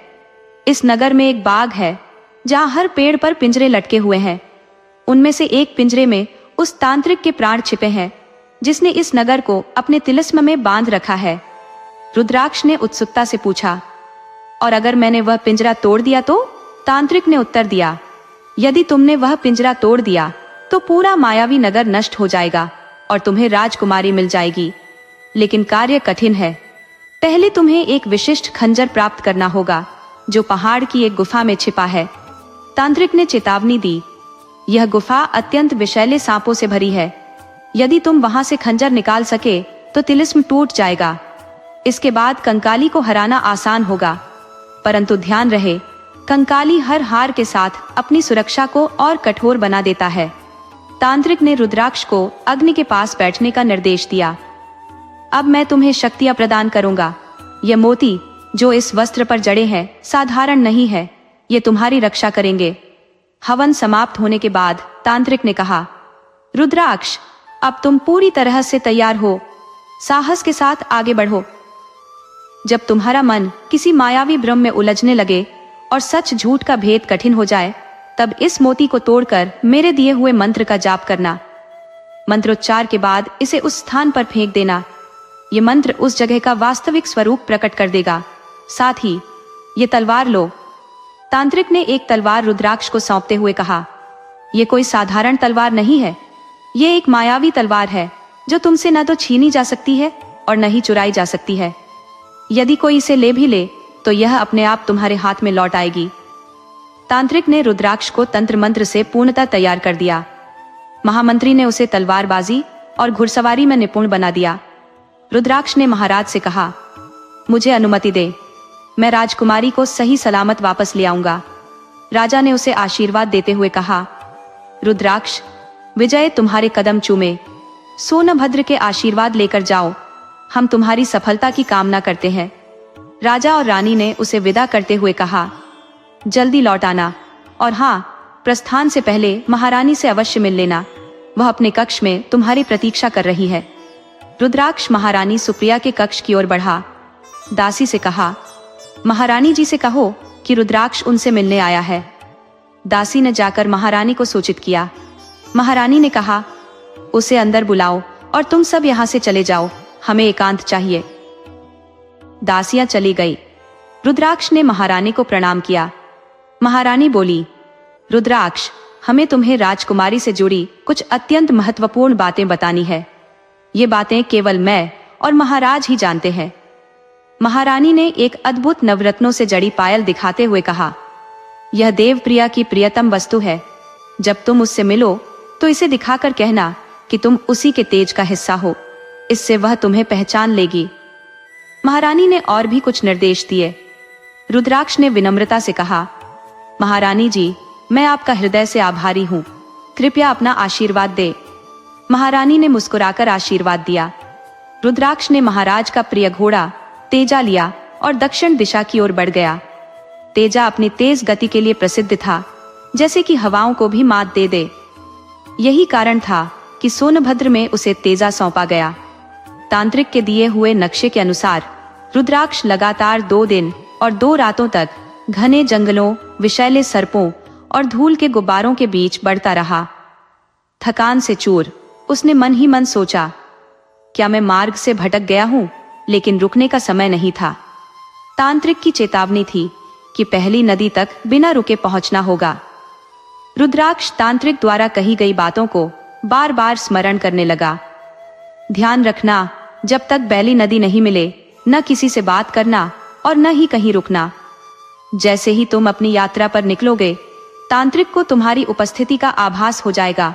इस नगर में एक बाग है जहां हर पेड़ पर पिंजरे लटके हुए हैं। उनमें से एक पिंजरे में उस तांत्रिक के प्राण छिपे हैं जिसने इस नगर को अपने तिलिस्म में बांध रखा है। रुद्राक्ष ने उत्सुकता से पूछा, और अगर मैंने वह पिंजरा तोड़ दिया तो? तांत्रिक ने उत्तर दिया, यदि तुमने वह पिंजरा तोड़ दिया तो पूरा मायावी नगर नष्ट हो जाएगा और तुम्हें राजकुमारी मिल जाएगी। लेकिन कार्य कठिन है। पहले तुम्हें एक विशिष्ट खंजर प्राप्त करना होगा जो पहाड़ की एक गुफा में छिपा है। तांत्रिक ने चेतावनी दी, यह गुफा अत्यंत विषैले सांपों से भरी है। यदि तुम वहां से खंजर निकाल सके तो तिलिस्म टूट जाएगा। इसके बाद कंकाली को हराना आसान होगा, परंतु ध्यान रहे, कंकाली हर हार के साथ अपनी सुरक्षा को और कठोर बना देता है। तांत्रिक ने रुद्राक्ष को अग्नि के पास बैठने का निर्देश दिया। अब मैं तुम्हें शक्तियां प्रदान करूंगा। ये मोती जो इस वस्त्र पर जड़े हैं साधारण नहीं है, ये तुम्हारी रक्षा करेंगे। हवन समाप्त होने के बाद तांत्रिक ने कहा, रुद्राक्ष, अब तुम पूरी तरह से तैयार हो। साहस के साथ आगे बढ़ो। जब तुम्हारा मन किसी मायावी भ्रम में उलझने लगे और सच झूठ का भेद कठिन हो जाए, तब इस मोती को तोड़कर मेरे दिए हुए मंत्र का जाप करना। मंत्रोच्चार के बाद इसे उस स्थान पर फेंक देना। ये मंत्र उस जगह का वास्तविक स्वरूप प्रकट कर देगा। साथ ही ये तलवार लो। तांत्रिक ने एक तलवार रुद्राक्ष को सौंपते हुए कहा, यह कोई साधारण तलवार नहीं है, ये एक मायावी तलवार है जो तुमसे न तो छीनी जा सकती है और न ही चुराई जा सकती है। यदि कोई इसे ले भी ले तो यह अपने आप तुम्हारे हाथ में लौट आएगी। तांत्रिक ने रुद्राक्ष को तंत्र मंत्र से पूर्णतः तैयार कर दिया। महामंत्री ने उसे तलवारबाजी और घुड़सवारी में निपुण बना दिया। रुद्राक्ष ने महाराज से कहा, मुझे अनुमति दे, मैं राजकुमारी को सही सलामत वापस ले आऊंगा। राजा ने उसे आशीर्वाद देते हुए कहा, रुद्राक्ष, विजय तुम्हारे कदम चूमे। सोनभद्र के आशीर्वाद लेकर जाओ। हम तुम्हारी सफलता की कामना करते हैं। राजा और रानी ने उसे विदा करते हुए कहा, जल्दी लौट आना, और हाँ, प्रस्थान से पहले महारानी से अवश्य मिल लेना। वह अपने कक्ष में तुम्हारी प्रतीक्षा कर रही है। रुद्राक्ष महारानी सुप्रिया के कक्ष की ओर बढ़ा। दासी से कहा, महारानी जी से कहो कि रुद्राक्ष उनसे मिलने आया है। दासी ने जाकर महारानी को सूचित किया। महारानी ने कहा, उसे अंदर बुलाओ और तुम सब यहाँ से चले जाओ, हमें एकांत चाहिए। दासियां चली गई। रुद्राक्ष ने महारानी को प्रणाम किया। महारानी बोली, रुद्राक्ष, हमें तुम्हें राजकुमारी से जुड़ी कुछ अत्यंत महत्वपूर्ण बातें बतानी है। ये बातें केवल मैं और महाराज ही जानते हैं। महारानी ने एक अद्भुत नवरत्नों से जड़ी पायल दिखाते हुए कहा, यह देवप्रिया की प्रियतम वस्तु है। जब तुम उससे मिलो तो इसे दिखाकर कहना कि तुम उसी के तेज का हिस्सा हो। इससे वह तुम्हें पहचान लेगी। महारानी ने और भी कुछ निर्देश दिए। रुद्राक्ष ने विनम्रता से कहा, महारानी जी, मैं आपका हृदय से आभारी हूँ, कृपया अपना आशीर्वाद दे। महारानी ने मुस्कुराकर आशीर्वाद दिया। रुद्राक्ष ने महाराज का प्रिय घोड़ा तेजा लिया और दक्षिण दिशा की ओर बढ़ गया। तेजा अपनी तेज गति के लिए प्रसिद्ध था, जैसे कि हवाओं को भी मात दे दे। यही कारण था कि सोनभद्र में उसे तेजा सौंपा गया। तांत्रिक के दिए हुए नक्शे के अनुसार रुद्राक्ष लगातार 2 दिन और 2 रातों तक घने जंगलों, विषैले सर्पों और धूल के गुब्बारों के बीच बढ़ता रहा। थकान से चूर उसने मन ही मन सोचा, क्या मैं मार्ग से भटक गया हूं? लेकिन रुकने का समय नहीं था। तांत्रिक की चेतावनी थी कि पहली नदी तक बिना रुके पहुंचना होगा। रुद्राक्ष तांत्रिक द्वारा कही गई बातों को बार बार स्मरण करने लगा। ध्यान रखना, जब तक बैली नदी नहीं मिले न किसी से बात करना और न ही कहीं रुकना। जैसे ही तुम अपनी यात्रा पर निकलोगे, तांत्रिक को तुम्हारी उपस्थिति का आभास हो जाएगा।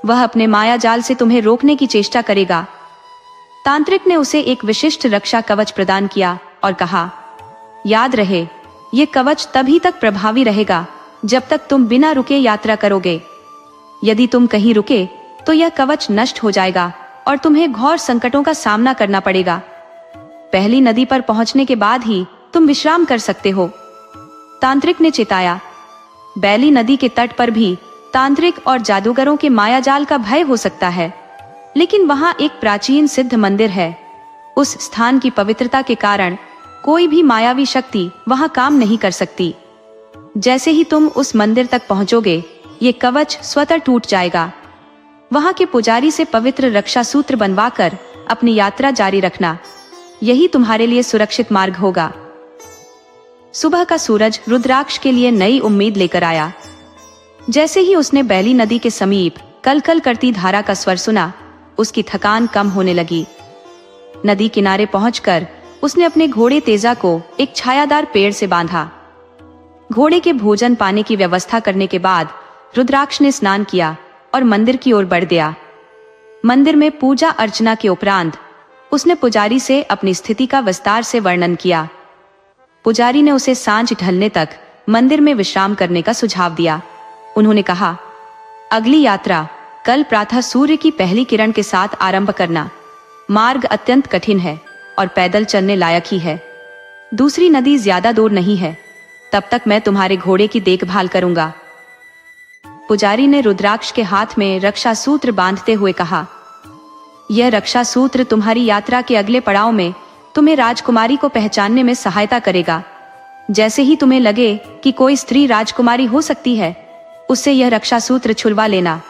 वह अपने माया जाल से तुम्हें रोकने की चेष्टा करेगा। तांत्रिक ने उसे एक विशिष्ट रक्षा कवच प्रदान किया और कहा, याद रहे, ये कवच तभी तक प्रभावी रहेगा जब तक तुम बिना रुके यात्रा करोगे। यदि तुम कहीं रुके तो यह कवच नष्ट हो जाएगा और तुम्हें घोर संकटों का सामना करना पड़ेगा। पहली नदी पर पहुंचने के बाद ही तुम विश्राम कर सकते हो। तांत्रिक ने चेताया। बैली नदी के तट पर भी तांत्रिक और जादूगरों के मायाजाल का भय हो सकता है, लेकिन वहां एक प्राचीन सिद्ध मंदिर है। उस स्थान की पवित्रता के कारण कोई भी मायावी शक्ति वहां काम नहीं कर सकती। जैसे ही तुम उस मंदिर तक पहुंचोगे, ये कवच स्वतः टूट जाएगा। वहां के पुजारी से पवित्र रक्षा सूत्र बनवाकर अपनी यात्रा जारी रखना, यही तुम्हारे लिए सुरक्षित मार्ग होगा। सुबह का सूरज रुद्राक्ष के लिए नई उम्मीद लेकर आया। जैसे ही उसने बैली नदी के समीप कलकल करती धारा का स्वर सुना, उसकी थकान कम होने लगी। नदी किनारे पहुंचकर उसने अपने घोड़े तेजा को एक छायादार पेड़ से बांधा। घोड़े के भोजन पाने की व्यवस्था करने के बाद रुद्राक्ष ने स्नान किया और मंदिर की ओर बढ़ गया। मंदिर में पूजा अर्चना के उपरांत उसने पुजारी से अपनी स्थिति का विस्तार से वर्णन किया। पुजारी ने उसे सांझ ढलने तक मंदिर में विश्राम करने का सुझाव दिया। उन्होंने कहा, अगली यात्रा कल प्रातः सूर्य की पहली किरण के साथ आरंभ करना। मार्ग अत्यंत कठिन है और पैदल चलने लायक ही है। दूसरी नदी ज्यादा दूर नहीं है, तब तक मैं तुम्हारे घोड़े की देखभाल करूंगा। पुजारी ने रुद्राक्ष के हाथ में रक्षा सूत्र बांधते हुए कहा, यह रक्षा सूत्र तुम्हारी यात्रा के अगले पड़ाव में तुम्हें राजकुमारी को पहचानने में सहायता करेगा। जैसे ही तुम्हें लगे कि कोई स्त्री राजकुमारी हो सकती है, उससे यह रक्षा सूत्र छुलवा लेना।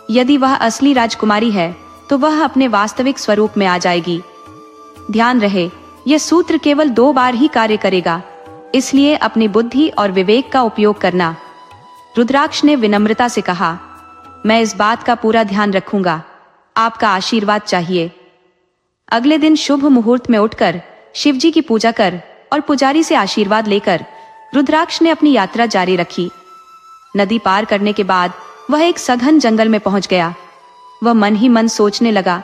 यदि वह असली राजकुमारी है तो वह अपने वास्तविक स्वरूप में आ जाएगी। ध्यान रहे, यह सूत्र केवल 2 बार ही कार्य करेगा, इसलिए अपनी बुद्धि और विवेक का उपयोग करना। रुद्राक्ष ने विनम्रता से कहा, मैं इस बात का पूरा ध्यान रखूंगा, आपका आशीर्वाद चाहिए। अगले दिन शुभ मुहूर्त में उठकर शिवजी की पूजा कर और पुजारी से आशीर्वाद लेकर रुद्राक्ष ने अपनी यात्रा जारी रखी। नदी पार करने के बाद वह एक सघन जंगल में पहुंच गया। वह मन ही मन सोचने लगा,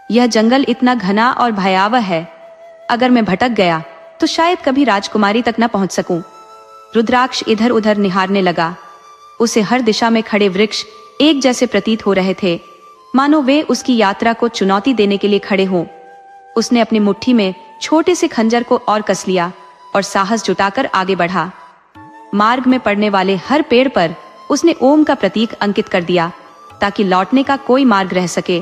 यह जंगल इतना घना और भयावह है, अगर मैं भटक गया तो शायद कभी राजकुमारी तक न पहुंच सकूं। रुद्राक्ष इधर उधर निहारने लगा। उसे हर दिशा में खड़े वृक्ष एक जैसे प्रतीत हो रहे थे, मानो वे उसकी यात्रा को चुनौती देने के लिए खड़े हों। उसने अपनी मुट्ठी में छोटे से खंजर को और कस लिया और साहस जुटाकर आगे बढ़ा। मार्ग में पड़ने वाले हर पेड़ पर उसने ओम का प्रतीक अंकित कर दिया, ताकि लौटने का कोई मार्ग रह सके।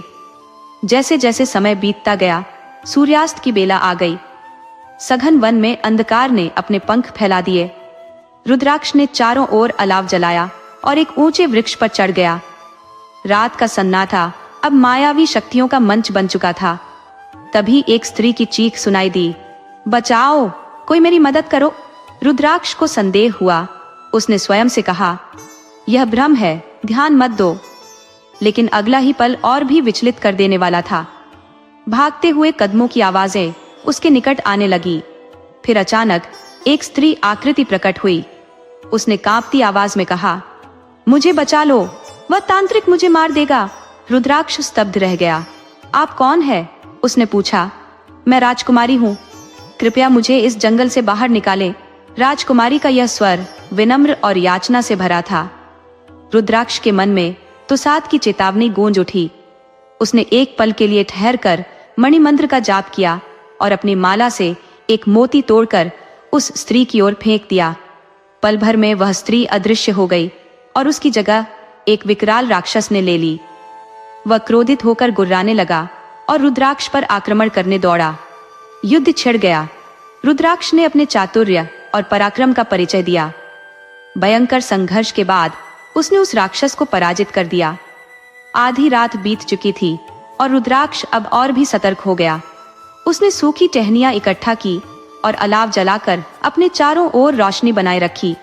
जैसे जैसे समय बीतता गया, सूर्यास्त की बेला आ गई। सघन वन में अंधकार ने अपने पंख फैला दिए। रुद्राक्ष ने चारों ओर अलाव जलाया और एक ऊंचे वृक्ष पर चढ़ गया। रात का सन्नाटा अब मायावी शक्तियों का मंच बन चुका था। तभी एक स्त्री की चीख सुनाई दी, बचाओ, कोई मेरी मदद करो। रुद्राक्ष को संदेह हुआ। उसने स्वयं से कहा, यह भ्रम है, ध्यान मत दो। लेकिन अगला ही पल और भी विचलित कर देने वाला था। भागते हुए कदमों की आवाजें उसके निकट आने लगी। फिर अचानक एक स्त्री आकृति प्रकट हुई। उसने कांपती आवाज में कहा, मुझे बचा लो, वह तांत्रिक मुझे मार देगा। रुद्राक्ष स्तब्ध रह गया। आप कौन है? उसने पूछा। मैं राजकुमारी हूँ, कृपया मुझे इस जंगल से बाहर निकालें। राजकुमारी का यह स्वर विनम्र और याचना से भरा था। रुद्राक्ष के मन में तुसाद की चेतावनी गूंज उठी। उसने एक पल के लिए ठहर कर मणिमंत्र का जाप किया और अपनी माला से एक मोती तोड़कर उस स्त्री की ओर फेंक दिया। पल भर में वह स्त्री अदृश्य हो गई और उसकी जगह एक विकराल राक्षस ने ले ली। वह क्रोधित होकर गुर्राने लगा और रुद्राक्ष पर आक्रमण करने दौड़ा। युद्ध छिड़ गया। रुद्राक्ष ने अपने चातुर्य और पराक्रम का परिचय दिया। भयंकर संघर्ष के बाद उसने उस राक्षस को पराजित कर दिया। आधी रात बीत चुकी थी और रुद्राक्ष अब और भी सतर्क हो गया। उसने सूखी टहनियां इकट्ठा की और अलाव जलाकर अपने चारों ओर रोशनी बनाए रखी।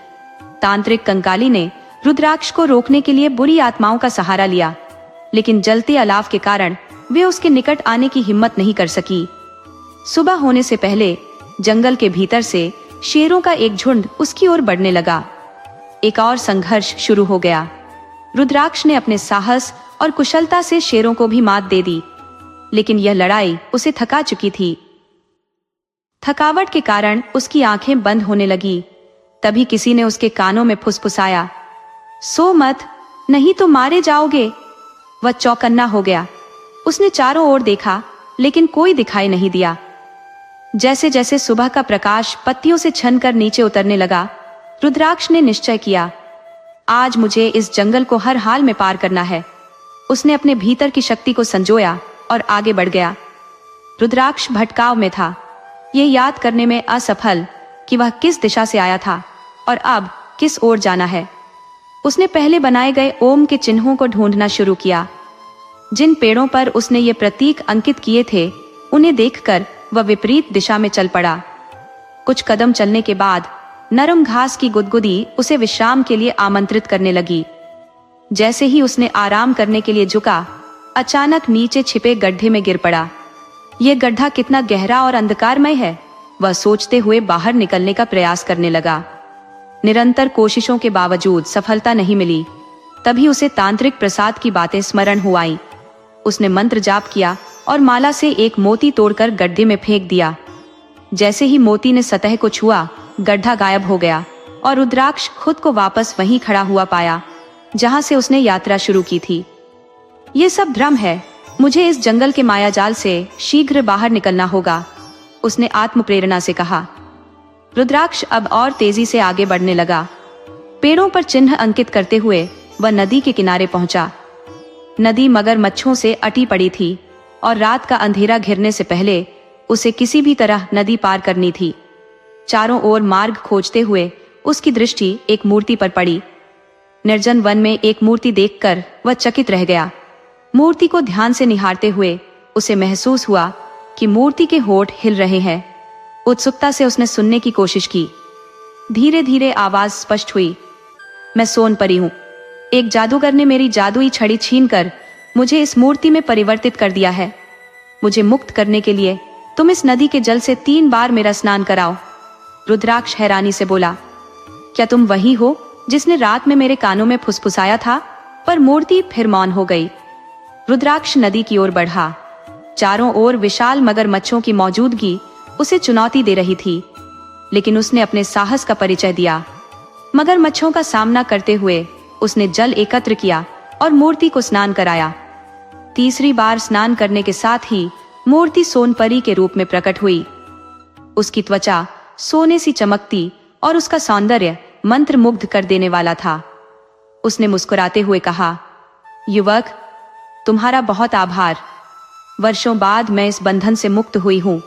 तांत्रिक कंकाली ने रुद्राक्ष को रोकने के लिए बुरी आत्माओं का सहारा लिया, लेकिन जलते अलाव के कारण वे उसके निकट आने की हिम्मत नहीं कर सकी। सुबह होने से पहले जंगल के भीतर से शेरों का एक झुंड उसकी ओर बढ़ने लगा। एक और संघर्ष शुरू हो गया। रुद्राक्ष ने अपने साहस और कुशलता से शेरों को भी मात दे दी, लेकिन यह लड़ाई उसे थका चुकी थी। थकावट के कारण उसकी आंखें बंद होने लगी। तभी किसी ने उसके कानों में फुसफुसाया, सो मत, नहीं तो मारे जाओगे। वह चौकन्ना हो गया। उसने चारों ओर देखा, लेकिन कोई दिखाई नहीं दिया। जैसे जैसे सुबह का प्रकाश पत्तियों से छनकर नीचे उतरने लगा, रुद्राक्ष ने निश्चय किया, आज मुझे इस जंगल को हर हाल में पार करना है। उसने अपने भीतर की शक्ति को संजोया और आगे बढ़ गया। रुद्राक्ष भटकाव में था, ये याद करने में असफल कि वह किस दिशा से आया था और अब किस ओर जाना है। उसने पहले बनाए गए ओम के चिन्हों को ढूंढना शुरू किया। जिन पेड़ों पर उसने ये प्रतीक अंकित किए थे, उन्हें देखकर वह विपरीत दिशा में चल पड़ा। कुछ कदम चलने के बाद नरम घास की गुदगुदी उसे विश्राम के लिए आमंत्रित करने लगी। जैसे ही उसने आराम करने के लिए झुका, अचानक नीचे छिपे गड्ढे में गिर पड़ा। यह गड्ढा कितना गहरा और अंधकारमय है, वह सोचते हुए बाहर निकलने का प्रयास करने लगा। निरंतर कोशिशों के बावजूद सफलता नहीं मिली। तभी उसे तांत्रिक प्रसाद की बातें स्मरण हो आईं। उसने मंत्र जाप किया और माला से एक मोती तोड़कर गड्ढे में फेंक दिया। जैसे ही मोती ने सतह को छुआ, गड्ढा गायब हो गया और रुद्राक्ष खुद को वापस वहीं खड़ा हुआ पाया जहां से उसने यात्रा शुरू की थी। ये सब भ्रम है, मुझे इस जंगल के मायाजाल से शीघ्र बाहर निकलना होगा, उसने आत्म प्रेरणा से कहा। रुद्राक्ष अब और तेजी से आगे बढ़ने लगा। पेड़ों पर चिन्ह अंकित करते हुए वह नदी के किनारे पहुंचा। नदी मगरमच्छों से अटी पड़ी थी और रात का अंधेरा घिरने से पहले उसे किसी भी तरह नदी पार करनी थी। चारों ओर मार्ग खोजते हुए उसकी दृष्टि एक मूर्ति पर पड़ी। निर्जन वन में एक मूर्ति देखकर वह चकित रह गया। मूर्ति को ध्यान से निहारते हुए उसे महसूस हुआ कि मूर्ति के होंठ हिल रहे हैं। उत्सुकता से उसने सुनने की कोशिश की। धीरे धीरे आवाज स्पष्ट हुई, मैं सोनपरी हूँ। एक जादूगर ने मेरी जादुई छड़ी छीनकर मुझे इस मूर्ति में परिवर्तित कर दिया है। मुझे मुक्त करने के लिए तुम इस नदी के जल से 3 बार मेरा स्नान कराओ। रुद्राक्ष हैरानी से बोला, क्या तुम वही हो जिसने रात में मेरे कानों में फुसफुसाया था? पर मूर्ति फिर मौन हो गई। रुद्राक्ष नदी की ओर बढ़ा। चारों ओर विशाल मगरमच्छों की मौजूदगी उसे चुनौती दे रही थी, लेकिन उसने अपने साहस का परिचय दिया। मगरमच्छों का सामना करते हुए उसने जल एकत्र किया और मूर्ति को स्नान कराया। तीसरी बार स्नान करने के साथ ही मूर्ति सोनपरी के रूप में प्रकट हुई। उसकी त्वचा सोने सी चमकती और उसका सौंदर्य मंत्र मुग्ध कर देने वाला था। उसने मुस्कुराते हुए कहा, युवक, तुम्हारा बहुत आभार। वर्षों बाद मैं इस बंधन से मुक्त हुई हूं,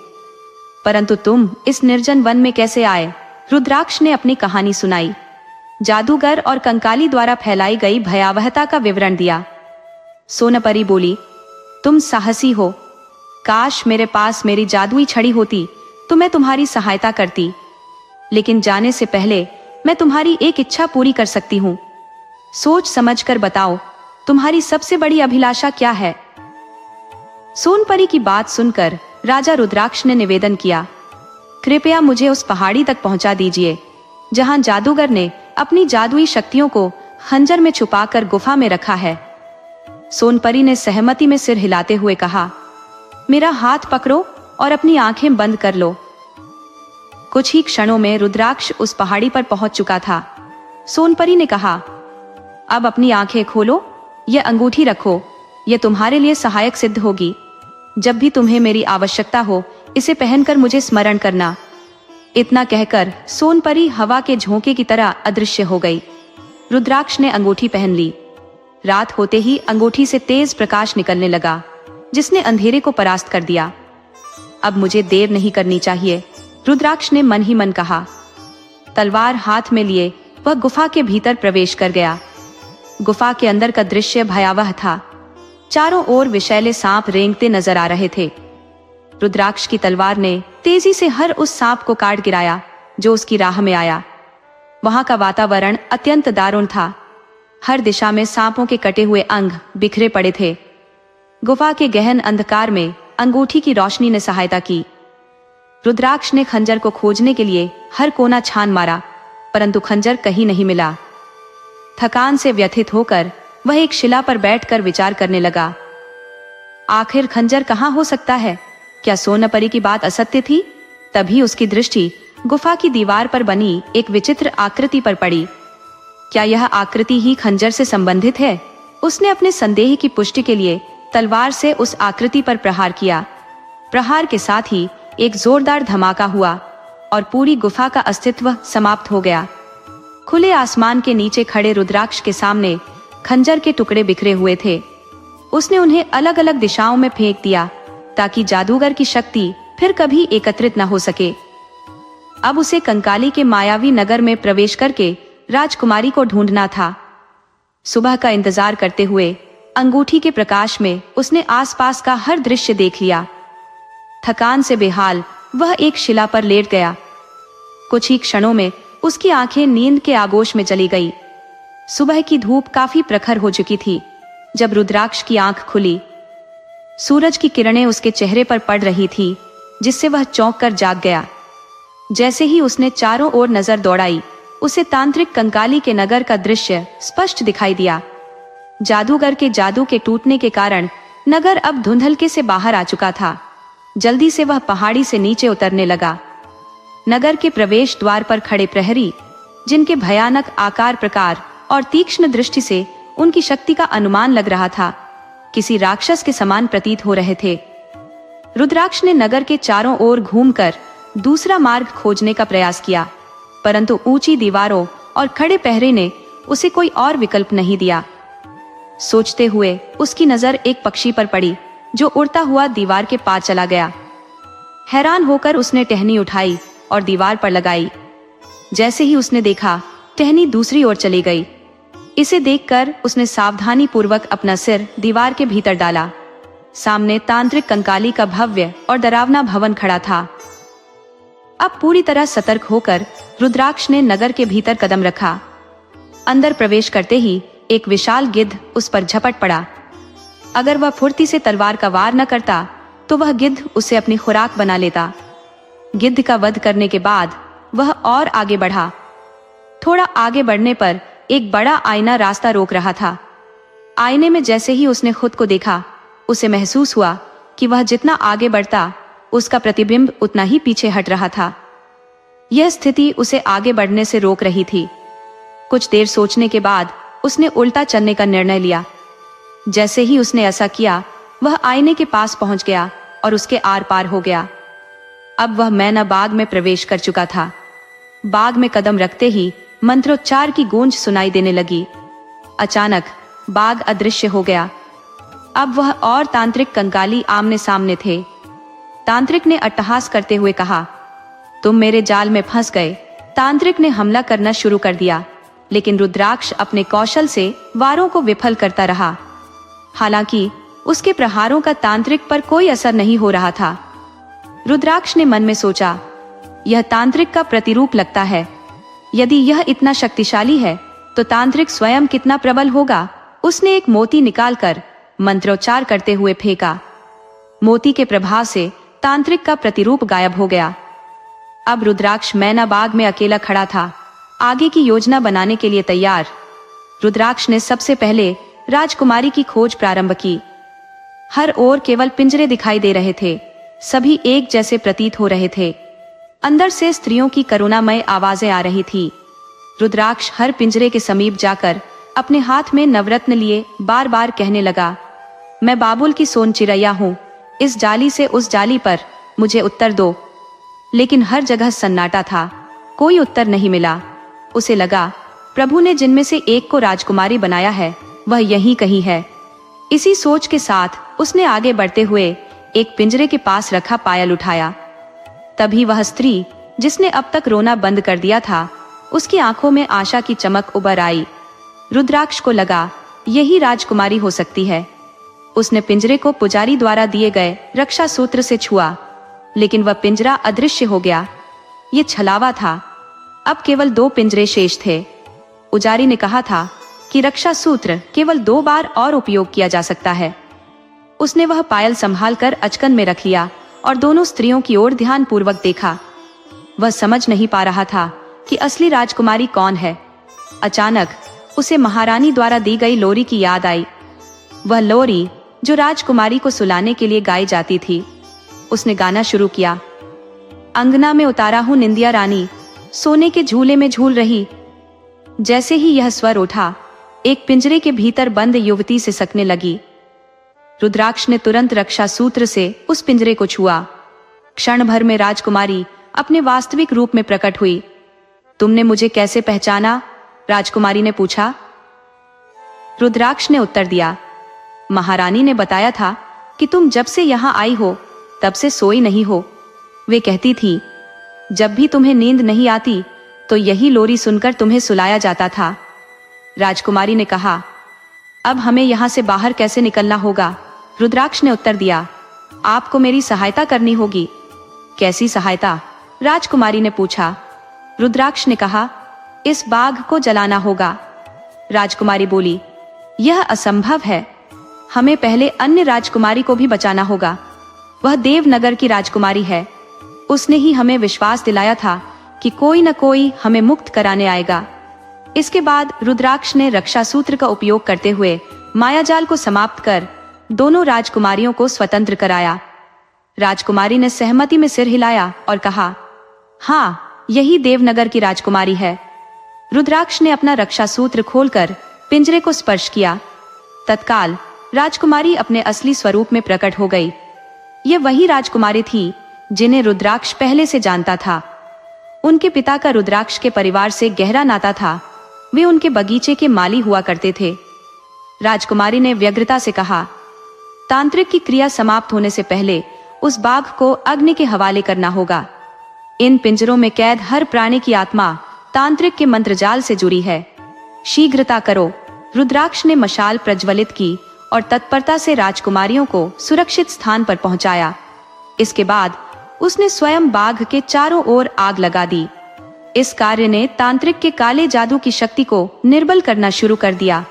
परंतु तुम इस निर्जन वन में कैसे आए? रुद्राक्ष ने अपनी कहानी सुनाई। जादूगर और कंकाली द्वारा फैलाई गई भयावहता का विवरण दिया। सोनपरी बोली, तुम साहसी हो। काश मेरे पास मेरी जादुई छड़ी होती तो मैं तुम्हारी सहायता करती, लेकिन जाने से पहले मैं तुम्हारी एक इच्छा पूरी कर सकती हूँ। सोच समझकर बताओ, तुम्हारी सबसे बड़ी अभिलाषा क्या है? सोनपरी की बात सुनकर राजा रुद्राक्ष ने निवेदन किया, कृपया मुझे उस पहाड़ी तक पहुंचा दीजिए जहां जादूगर ने अपनी जादुई शक्तियों को खंजर में छुपाकर गुफा में रखा है। सोनपरी ने सहमति में सिर हिलाते हुए कहा, मेरा हाथ पकड़ो और अपनी आंखें बंद कर लो। कुछ ही क्षणों में रुद्राक्ष उस पहाड़ी पर पहुंच चुका था। सोनपरी ने कहा, अब अपनी आंखें खोलो, यह अंगूठी रखो, यह तुम्हारे लिए सहायक सिद्ध होगी। जब भी तुम्हें मेरी आवश्यकता हो, इसे पहनकर मुझे स्मरण करना। इतना कहकर सोनपरी हवा के झोंके की तरह अदृश्य हो गई। रुद्राक्ष ने अंगूठी पहन ली। रात होते ही अंगूठी से तेज प्रकाश निकलने लगा, जिसने अंधेरे को परास्त कर दिया। अब मुझे देर नहीं करनी चाहिए, रुद्राक्ष ने मन ही मन कहा। तलवार हाथ में लिए वह गुफा के भीतर प्रवेश कर गया। गुफा के अंदर का दृश्य भयावह था। चारों ओर विषैले सांप रेंगते नजर आ रहे थे। रुद्राक्ष की तलवार ने तेजी से हर उस सांप को काट गिराया जो उसकी राह में आया। वहां का वातावरण अत्यंत दारुण था। हर दिशा में सांपों के कटे हुए अंग बिखरे पड़े थे। गुफा के गहन अंधकार में अंगूठी की रोशनी ने सहायता की। रुद्राक्ष ने खंजर को खोजने के लिए हर कोना छान मारा, परंतु खंजर कहीं नहीं मिला। थकान से व्यथित होकर वह एक शिला पर बैठकर विचार करने लगा। आखिर खंजर कहाँ हो सकता है? क्या सोनपरी की बात असत्य थी? तभी उसकी दृष्टि गुफा की दीवार पर बनी एक विचित्र आकृति पर पड़ी। क्या यह आकृति ही खंजर से संबंधित है? उसने अपने संदेह की पुष्टि के लिए तलवार से उस आकृति पर प्रहार किया। प्रहार के साथ ही एक जोरदार धमाका हुआ और पूरी गुफा का अस्तित्व समाप्त हो गया। खुले आसमान के नीचे खड़े रुद्राक्ष के सामने खंजर के टुकड़े बिखरे हुए थे। उसने उन्हें अलग अलग दिशाओं में फेंक दिया ताकि जादूगर की शक्ति फिर कभी एकत्रित न हो सके। अब उसे कंकाली के मायावी नगर में प्रवेश करके राजकुमारी को ढूंढना था। सुबह का इंतजार करते हुए अंगूठी के प्रकाश में उसने आसपास का हर दृश्य देख लिया। थकान से बेहाल वह एक शिला पर लेट गया। कुछ ही क्षणों में उसकी आंखें नींद के आगोश में चली गई। सुबह की धूप काफी प्रखर हो चुकी थी जब रुद्राक्ष की आंख खुली। सूरज की किरणें उसके चेहरे पर पड़ रही थी, जिससे वह चौंक कर जाग गया। जैसे ही उसने चारों ओर नजर दौड़ाई, उसे तांत्रिक कंकाली के नगर का दृश्य स्पष्ट दिखाई दिया। जादूगर के जादू के टूटने के कारण नगर अब धुंधलके से बाहर आ चुका था। जल्दी से वह पहाड़ी से नीचे उतरने लगा। नगर के प्रवेश द्वार पर खड़े प्रहरी, जिनके भयानक आकार प्रकार और तीक्ष्ण दृष्टि से उनकी शक्ति का अनुमान लग रहा था, किसी राक्षस के समान प्रतीत हो रहे थे। रुद्राक्ष ने नगर के चारों ओर घूमकर दूसरा मार्ग खोजने का प्रयास किया, परंतु ऊंची दीवारों और खड़े पहरे ने उसे कोई और विकल्प नहीं दिया। सोचते हुए उसकी नजर एक पक्षी पर पड़ी जो उड़ता हुआ दीवार के पार चला गया। हैरान होकर उसने टहनी उठाई और दीवार पर लगाई। जैसे ही उसने देखा, टहनी दूसरी ओर चली गई। इसे देखकर उसने सावधानी पूर्वक अपना सिर दीवार के भीतर डाला। सामने तांत्रिक कंकाली का भव्य और डरावना भवन खड़ा था। अब पूरी तरह सतर्क होकर रुद्राक्ष ने नगर के भीतर कदम रखा। अंदर प्रवेश करते ही एक विशाल गिद्ध उस पर झपट पड़ा। अगर वह फुर्ती से तलवार का वार न करता तो वह गिद्ध उसे अपनी खुराक बना लेता। गिद्ध का वध करने के बाद वह और आगे बढ़ा। थोड़ा आगे बढ़ने पर एक बड़ा आईना रास्ता रोक रहा था। आईने में जैसे ही उसने खुद को देखा, उसे महसूस हुआ कि वह जितना आगे बढ़ता, उसका प्रतिबिंब उतना ही पीछे हट रहा था। यह स्थिति उसे आगे बढ़ने से रोक रही थी। कुछ देर सोचने के बाद उसने उल्टा चलने का निर्णय लिया। जैसे ही उसने ऐसा किया, वह आईने के पास पहुंच गया और उसके आर पार हो गया। अब वह मैना बाग में प्रवेश कर चुका था। बाग में कदम रखते ही मंत्रोच्चार की गूंज सुनाई देने लगी। अचानक बाग अदृश्य हो गया। अब वह और तांत्रिक कंकाली आमने सामने थे। तांत्रिक ने अट्टहास करते हुए कहा, तुम मेरे जाल में फंस गए। तांत्रिक ने हमला करना शुरू कर दिया, लेकिन रुद्राक्ष अपने कौशल से वारों को विफल करता रहा। हालांकि उसके प्रहारों का तांत्रिक पर कोई असर नहीं हो रहा था। रुद्राक्ष ने मन में सोचा, यह तांत्रिक का प्रतिरूप लगता है। यदि यह इतना शक्तिशाली है तो तांत्रिक स्वयं कितना प्रबल होगा। उसने एक मोती निकालकर मंत्रोच्चार करते हुए फेंका। मोती के प्रभाव से तांत्रिक का प्रतिरूप गायब हो गया। अब रुद्राक्ष मैना बाग में अकेला खड़ा था, आगे की योजना बनाने के लिए तैयार। रुद्राक्ष ने सबसे पहले राजकुमारी की खोज प्रारंभ की। हर ओर केवल पिंजरे दिखाई दे रहे थे। सभी एक जैसे प्रतीत हो रहे थे। अंदर से स्त्रियों की करुणामय आवाजें आ रही थी। रुद्राक्ष हर पिंजरे के समीप जाकर अपने हाथ में नवरत्न लिए बार बार कहने लगा, मैं बाबुल की सोन चिड़ैया हूँ, इस जाली से उस जाली पर मुझे उत्तर दो। लेकिन हर जगह सन्नाटा था, कोई उत्तर नहीं मिला। उसे लगा प्रभु ने जिनमें से एक को राजकुमारी बनाया है वह यहीं कहीं है। इसी सोच के साथ उसने आगे बढ़ते हुए एक पिंजरे के पास रखा पायल उठाया। तभी वह स्त्री जिसने अब तक रोना बंद कर दिया था, उसकी आंखों में आशा की चमक उभर आई। रुद्राक्ष को लगा यही राजकुमारी हो सकती है। उसने पिंजरे को पुजारी द्वारा दिए गए रक्षा सूत्र से छुआ, लेकिन वह पिंजरा अदृश्य हो गया। ये छलावा था। अब केवल 2 पिंजरे शेष थे। पुजारी ने कहा था कि रक्षा सूत्र केवल 2 बार और उपयोग किया जा सकता है। उसने वह पायल संभाल कर अचकन में रख लिया और दोनों स्त्रियों की ओर ध्यान पूर्वक देखा। वह समझ नहीं पा रहा था कि असली राजकुमारी कौन है। अचानक उसे महारानी द्वारा दी गई लोरी की याद आई, वह लोरी जो राजकुमारी को सुलाने के लिए गाई जाती थी। उसने गाना शुरू किया, अंगना में उतारा हूं निंदिया रानी, सोने के झूले में झूल रही। जैसे ही यह स्वर उठा, एक पिंजरे के भीतर बंद युवती से सकने लगी। रुद्राक्ष ने तुरंत रक्षा सूत्र से उस पिंजरे को छुआ। क्षण भर में राजकुमारी अपने वास्तविक रूप में प्रकट हुई। तुमने मुझे कैसे पहचाना? राजकुमारी ने पूछा। रुद्राक्ष ने उत्तर दिया, महारानी ने बताया था कि तुम जब से यहाँ आई हो तब से सोई नहीं हो। वे कहती थी जब भी तुम्हें नींद नहीं आती तो यही लोरी सुनकर तुम्हें सुलाया जाता था। राजकुमारी ने कहा, अब हमें यहाँ से बाहर कैसे निकलना होगा? रुद्राक्ष ने उत्तर दिया, आपको मेरी सहायता करनी होगी। कैसी सहायता? राजकुमारी ने पूछा। रुद्राक्ष ने कहा, इस बाघ को जलाना होगा। राजकुमारी बोली, यह असंभव है, हमें पहले अन्य राजकुमारी को भी बचाना होगा। वह देवनगर की राजकुमारी है। उसने ही हमें विश्वास दिलाया था कि कोई न कोई हमें मुक्त कराने आएगा। इसके बाद रुद्राक्ष ने रक्षा सूत्र का उपयोग करते हुए मायाजाल को समाप्त कर दोनों राजकुमारियों को स्वतंत्र कराया। राजकुमारी ने सहमति में सिर हिलाया और कहा, हाँ, यही देवनगर की राजकुमारी है। रुद्राक्ष ने अपना रक्षा सूत्र खोलकर पिंजरे को स्पर्श किया। तत्काल राजकुमारी अपने असली स्वरूप में प्रकट हो गई। यह वही राजकुमारी थी जिन्हें रुद्राक्ष पहले से जानता था। उनके पिता का रुद्राक्ष के परिवार से गहरा नाता था। वे उनके बगीचे के माली हुआ करते थे। राजकुमारी ने व्यग्रता से कहा, तांत्रिक की क्रिया समाप्त होने से पहले उस बाघ को अग्नि के हवाले करना होगा। इन पिंजरों में कैद हर प्राणी की आत्मा तांत्रिक के मंत्रजाल से जुड़ी है। शीघ्रता करो। रुद्राक्ष ने मशाल प्रज्वलित की और तत्परता से राजकुमारियों को सुरक्षित स्थान पर पहुंचाया। इसके बाद उसने स्वयं बाघ के चारों ओर आग लगा दी। इस कार्य ने तांत्रिक के काले जादू की शक्ति को निर्बल करना शुरू कर दिया।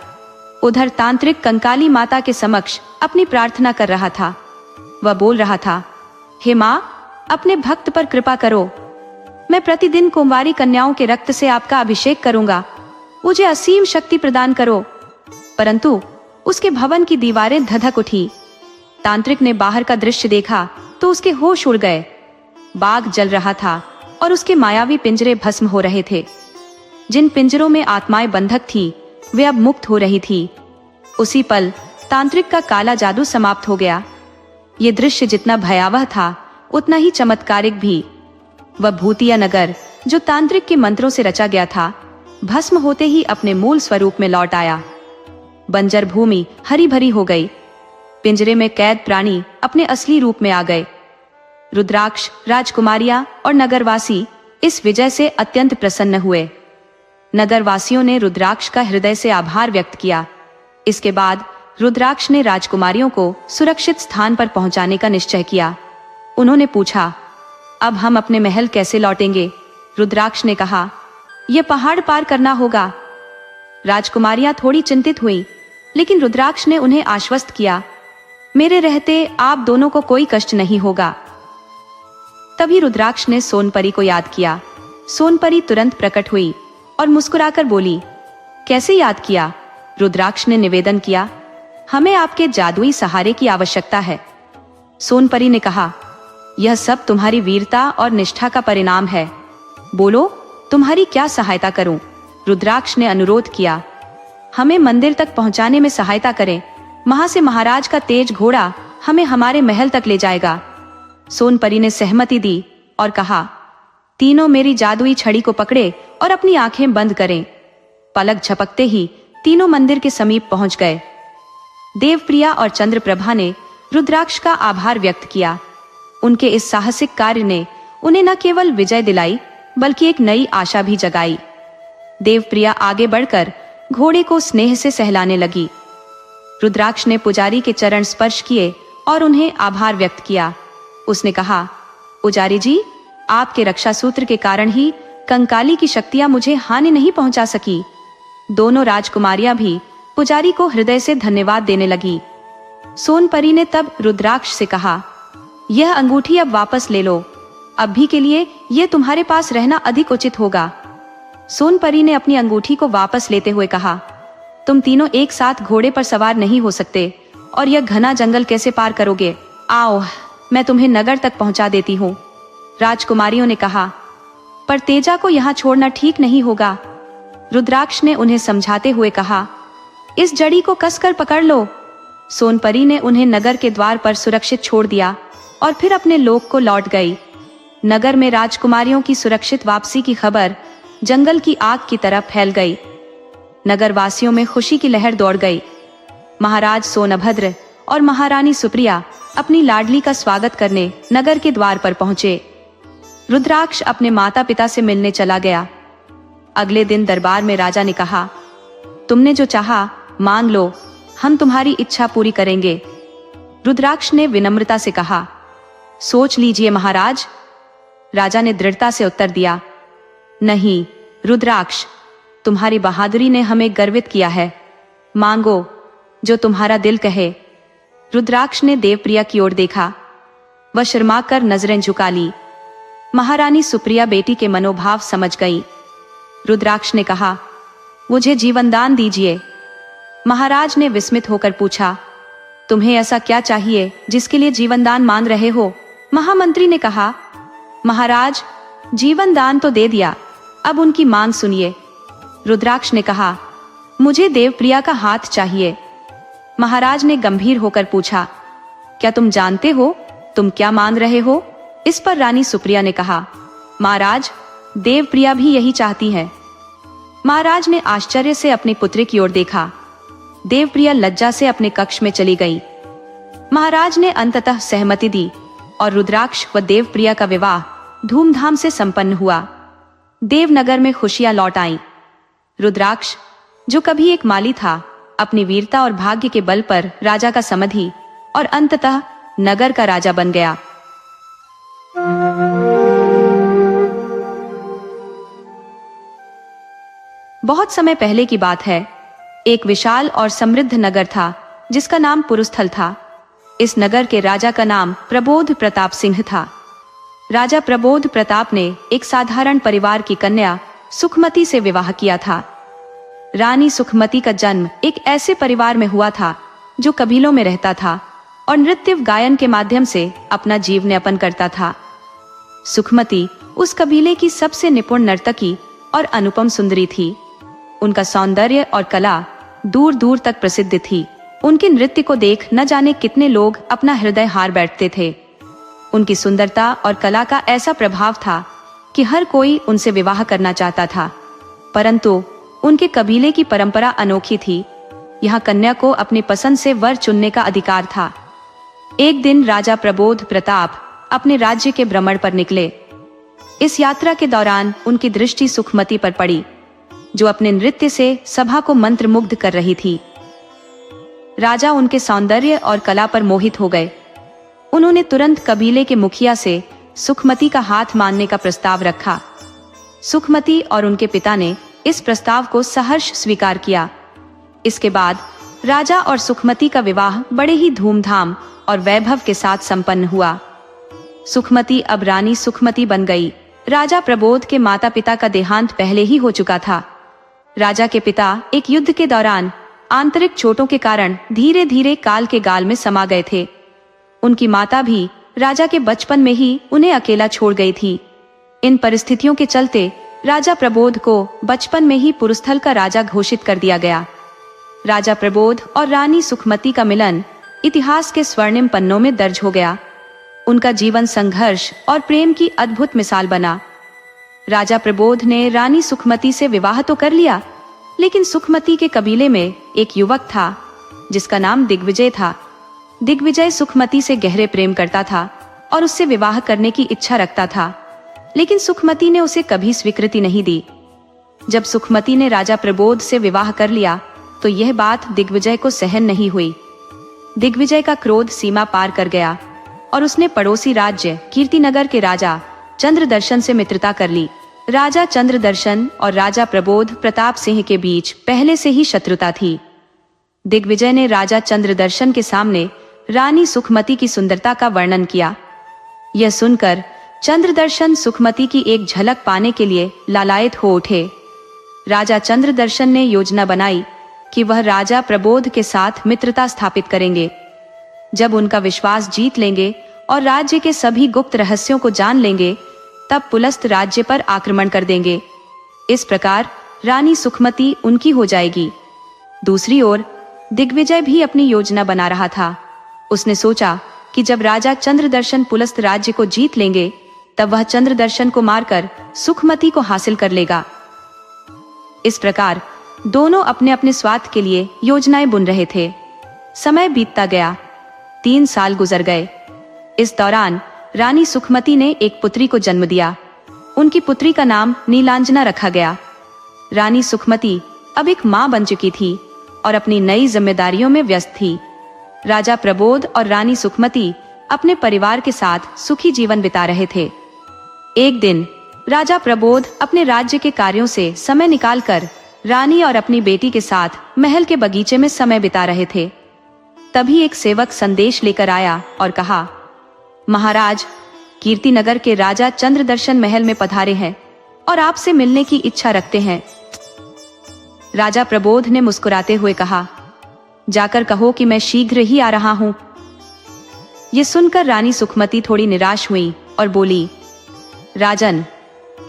उधर तांत्रिक कंकाली माता के समक्ष अपनी प्रार्थना कर रहा था। वह बोल रहा था, हे माँ, अपने भक्त पर कृपा करो। मैं प्रतिदिन कुंवारी कन्याओं के रक्त से आपका अभिषेक करूंगा। मुझे असीम शक्ति प्रदान करो। परंतु उसके भवन की दीवारें धधक उठी। तांत्रिक ने बाहर का दृश्य देखा तो उसके होश उड़ गए। बाघ जल रहा था और उसके मायावी पिंजरे भस्म हो रहे थे। जिन पिंजरों में आत्माएं बंधक थी वे अब मुक्त हो रही थी। उसी पल तांत्रिक का काला जादू समाप्त हो गया। ये दृश्य जितना भयावह था उतना ही चमत्कारिक भी। वह भूतिया नगर जो तांत्रिक के मंत्रों से रचा गया था, भस्म होते ही अपने मूल स्वरूप में लौट आया। बंजर भूमि हरी भरी हो गई। पिंजरे में कैद प्राणी अपने असली रूप में आ गए। रुद्राक्ष, राजकुमारियां और नगरवासी इस विजय से अत्यंत प्रसन्न हुए। नगरवासियों ने रुद्राक्ष का हृदय से आभार व्यक्त किया। इसके बाद रुद्राक्ष ने राजकुमारियों को सुरक्षित स्थान पर पहुंचाने का निश्चय किया। उन्होंने पूछा, अब हम अपने महल कैसे लौटेंगे? रुद्राक्ष ने कहा, यह पहाड़ पार करना होगा। राजकुमारियां थोड़ी चिंतित हुई, लेकिन रुद्राक्ष ने उन्हें आश्वस्त किया, मेरे रहते आप दोनों को कोई कष्ट नहीं होगा। तभी रुद्राक्ष ने सोनपरी को याद किया। सोनपरी तुरंत प्रकट हुई और मुस्कुराकर बोली, कैसे याद किया? रुद्राक्ष ने निवेदन किया, हमें आपके जादुई सहारे की आवश्यकता है। सोनपरी ने कहा, यह सब तुम्हारी वीरता और निष्ठा का परिणाम है। बोलो, तुम्हारी क्या सहायता करूं? रुद्राक्ष ने अनुरोध किया, हमें मंदिर तक पहुंचाने में सहायता करें। वहां से महाराज का तेज घोड़ा हमें हमारे महल तक ले जाएगा। सोनपरी ने सहमति दी और कहा, तीनों मेरी जादुई छड़ी को पकड़े और अपनी आंखें बंद करें। पलक झपकते ही तीनों मंदिर के समीप पहुंच गए। देवप्रिया और चंद्रप्रभा ने रुद्राक्ष का आभार व्यक्त किया। उनके इस साहसिक कार्य ने उन्हें न केवल विजय दिलाई बल्कि एक नई आशा भी जगाई। देवप्रिया आगे बढ़कर घोड़े को स्नेह से सहलाने लगी। रुद्राक्ष ने पुजारी के चरण स्पर्श किए और उन्हें आभार व्यक्त किया। उसने कहा, पुजारी जी, आपके रक्षा सूत्र के कारण ही कंकाली की शक्तियां मुझे हानि नहीं पहुंचा सकी। दोनों राजकुमारियां भी पुजारी को हृदय से धन्यवाद देने लगी। सोनपरी ने तब रुद्राक्ष से कहा, यह अंगूठी अब वापस ले लो। अभी के लिए यह तुम्हारे पास रहना अधिक उचित होगा। सोनपरी ने अपनी अंगूठी को वापस लेते हुए कहा, तुम तीनों एक साथ घोड़े पर सवार नहीं हो सकते और यह घना जंगल कैसे पार करोगे? आओ, मैं तुम्हें नगर तक पहुंचा देती हूँ। राजकुमारियों ने कहा, पर तेजा को यहाँ छोड़ना ठीक नहीं होगा। रुद्राक्ष ने उन्हें समझाते हुए कहा, इस जड़ी को कसकर पकड़ लो। सोनपरी ने उन्हें नगर के द्वार पर सुरक्षित छोड़ दिया और फिर अपने लोक को लौट गई। नगर में राजकुमारियों की सुरक्षित वापसी की खबर जंगल की आग की तरह फैल गई। नगर वासियों में खुशी की लहर दौड़ गई। महाराज सोनभद्र और महारानी सुप्रिया अपनी लाडली का स्वागत करने नगर के द्वार पर पहुंचे। रुद्राक्ष अपने माता पिता से मिलने चला गया। अगले दिन दरबार में राजा ने कहा, तुमने जो चाहा मांग लो, हम तुम्हारी इच्छा पूरी करेंगे। रुद्राक्ष ने विनम्रता से कहा, सोच लीजिए महाराज। राजा ने दृढ़ता से उत्तर दिया, नहीं रुद्राक्ष, तुम्हारी बहादुरी ने हमें गर्वित किया है। मांगो जो तुम्हारा दिल कहे। रुद्राक्ष ने देवप्रिया की ओर देखा। वह शर्मा कर नजरें झुका ली। महारानी सुप्रिया बेटी के मनोभाव समझ गई। रुद्राक्ष ने कहा, मुझे जीवन दान दीजिए। महाराज ने विस्मित होकर पूछा, तुम्हें ऐसा क्या चाहिए जिसके लिए जीवन दान मांग रहे हो? महामंत्री ने कहा, महाराज, जीवन दान तो दे दिया, अब उनकी मांग सुनिए। रुद्राक्ष ने कहा, मुझे देवप्रिया का हाथ चाहिए। महाराज ने गंभीर होकर पूछा, क्या तुम जानते हो तुम क्या मांग रहे हो? इस पर रानी सुप्रिया ने कहा, महाराज, देवप्रिया भी यही चाहती है। महाराज ने आश्चर्य से अपनी पुत्री की ओर देखा। देवप्रिया लज्जा से अपने कक्ष में चली गई। महाराज ने अंततः सहमति दी और रुद्राक्ष व देवप्रिया का विवाह धूमधाम से संपन्न हुआ। देवनगर में खुशियां लौट आईं। रुद्राक्ष, जो कभी एक माली था, अपनी वीरता और भाग्य के बल पर राजा का समधी और अंततः नगर का राजा बन गया। बहुत समय पहले की बात है। एक विशाल और समृद्ध नगर था जिसका नाम पुरुस्थल था। इस नगर के राजा का नाम प्रबोध प्रताप सिंह था। राजा प्रबोध प्रताप ने एक साधारण परिवार की कन्या सुखमती से विवाह किया था। रानी सुखमती का जन्म एक ऐसे परिवार में हुआ था जो कबीलों में रहता था और नृत्य गायन के माध्यम से अपना जीवनयापन करता था। सुखमती उस कबीले की सबसे निपुण नर्तकी और अनुपम सुंदरी थी। उनका सौंदर्य और कला दूर दूर तक प्रसिद्ध थी। उनके नृत्य को देख न जाने कितने लोग अपना हृदय हार बैठते थे। उनकी सुंदरता और कला का ऐसा प्रभाव था कि हर कोई उनसे विवाह करना चाहता था, परंतु उनके कबीले की परंपरा अनोखी थी। यहाँ कन्या को अपनी पसंद से वर चुनने का अधिकार था। एक दिन राजा प्रबोध प्रताप अपने राज्य के भ्रमण पर निकले। इस यात्रा के दौरान उनकी दृष्टि सुखमती पर पड़ी, जो अपने नृत्य से सभा को मंत्रमुग्ध कर रही थी। राजा उनके सौंदर्य और कला पर मोहित हो गए। उन्होंने तुरंत कबीले के मुखिया से सुखमती का हाथ मांगने का प्रस्ताव रखा। सुखमती और उनके पिता ने इस प्रस्ताव को सहर्ष स्वीकार किया। इसके बाद राजा और सुखमती का विवाह बड़े ही धूमधाम और वैभव के साथ संपन्न हुआ। सुखमती अब रानी सुखमती बन गई। राजा प्रबोध के माता पिता का देहांत पहले ही हो चुका था। राजा के पिता एक युद्ध के दौरान आंतरिक चोटों के कारण धीरे धीरे काल के गाल में समा गए थे। उनकी माता भी राजा के बचपन में ही उन्हें अकेला छोड़ गई थी। इन परिस्थितियों के चलते राजा प्रबोध को बचपन में ही पुरुस्थल का राजा घोषित कर दिया गया। राजा प्रबोध और रानी सुखमती का मिलन इतिहास के स्वर्णिम पन्नों में दर्ज हो गया। उनका जीवन संघर्ष और प्रेम की अद्भुत मिसाल बना। राजा प्रबोध ने रानी सुखमती से विवाह तो कर लिया, लेकिन सुखमती के कबीले में एक युवक था जिसका नाम दिग्विजय था। दिग्विजय सुखमती से गहरे प्रेम करता था और उससे विवाह करने की इच्छा रखता था, लेकिन सुखमती ने उसे कभी स्वीकृति नहीं दी। जब सुखमती ने राजा प्रबोध से विवाह कर लिया तो यह बात दिग्विजय को सहन नहीं हुई। दिग्विजय का क्रोध सीमा पार कर गया और उसने पड़ोसी राज्य कीर्तिनगर के राजा चंद्रदर्शन से मित्रता कर ली। राजा चंद्रदर्शन और राजा प्रबोध प्रताप सिंह के बीच पहले से ही शत्रुता थी। दिग्विजय ने राजा चंद्रदर्शन के सामने रानी सुखमती की सुंदरता का वर्णन किया। यह सुनकर चंद्रदर्शन सुखमती की एक झलक पाने के लिए लालायित हो उठे। राजा चंद्रदर्शन ने योजना बनाई कि वह राजा प्रबोध के साथ मित्रता स्थापित करेंगे। जब उनका विश्वास जीत लेंगे और राज्य के सभी गुप्त रहस्यों को जान लेंगे, तब पुलस्त राज्य पर आक्रमण कर देंगे। इस प्रकार रानी सुखमती उनकी हो जाएगी। दूसरी ओर दिग्विजय भी अपनी योजना बना रहा था। उसने सोचा कि जब राजा चंद्रदर्शन पुलस्त राज्य को जीत लेंगे, तब वह चंद्रदर्शन को मारकर सुखमती को हासिल कर लेगा। इस प्रकार दोनों अपने अपने स्वार्थ के लिए योजनाएं बुन रहे थे। समय बीतता गया। 3 साल गुजर गए। इस दौरान रानी सुखमती ने एक पुत्री को जन्म दिया। उनकी पुत्री का नाम नीलांजना रखा गया। रानी सुखमती अब एक मां बन चुकी थी और अपनी नई जिम्मेदारियों में व्यस्त थी। राजा प्रबोध और रानी सुखमती अपने परिवार के साथ सुखी जीवन बिता रहे थे। एक दिन राजा प्रबोध अपने राज्य के कार्यों से समय निकालकर रानी और अपनी बेटी के साथ महल के बगीचे में समय बिता रहे थे। तभी एक सेवक संदेश लेकर आया और कहा, महाराज, कीर्तिनगर के राजा चंद्रदर्शन महल में पधारे हैं और आपसे मिलने की इच्छा रखते हैं। राजा प्रबोध ने मुस्कुराते हुए कहा, जाकर कहो कि मैं शीघ्र ही आ रहा हूं। ये सुनकर रानी सुखमती थोड़ी निराश हुई और बोली, राजन,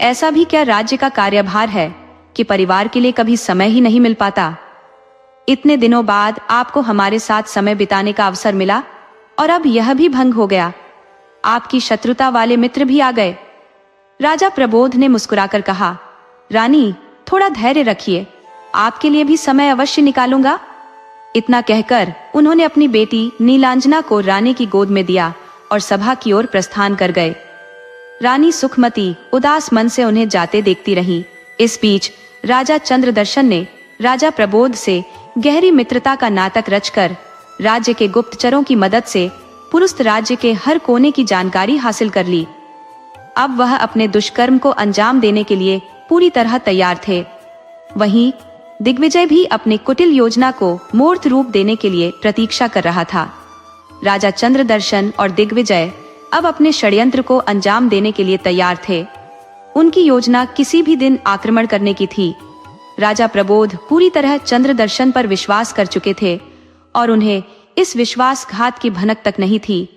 ऐसा भी क्या राज्य का कार्यभार है कि परिवार के लिए कभी समय ही नहीं मिल पाता। इतने दिनों बाद आपको हमारे साथ समय बिताने का अवसर मिला और अब यह भी भंग हो गया। आपकी शत्रुता वाले मित्र भी आ गए। राजा प्रबोध ने मुस्कुराकर कहा, रानी, थोड़ा धैर्य रखिए, आपके लिए भी समय अवश्य निकालूंगा। इतना कहकर उन्होंने अपनी बेटी नीलांजना को रानी की गोद में दिया और सभा की ओर प्रस्थान कर गए। रानी सुखमती उदास मन से उन्हें जाते देखती रही। इस बीच राजा चंद्रदर्शन ने राजा प्रबोध से गहरी मित्रता का नाटक रचकर राज्य के गुप्तचरों की मदद से पुरुस्त राज्य के हर कोने की जानकारी हासिल कर ली। अब वह अपने दुष्कर्म को अंजाम देने के लिए पूरी तरह तैयार थे। वहीं दिग्विजय भी अपनी कुटिल योजना को मूर्त रूप देने के लिए प्रतीक्षा कर रहा था। राजा चंद्रदर्शन और दिग्विजय अब अपने षड्यंत्र को अंजाम देने के लिए तैयार थे। उनकी योजना किसी भी दिन आक्रमण करने की थी। राजा प्रबोध पूरी तरह चंद्रदर्शन पर विश्वास कर चुके थे और उन्हें इस विश्वासघात की भनक तक नहीं थी।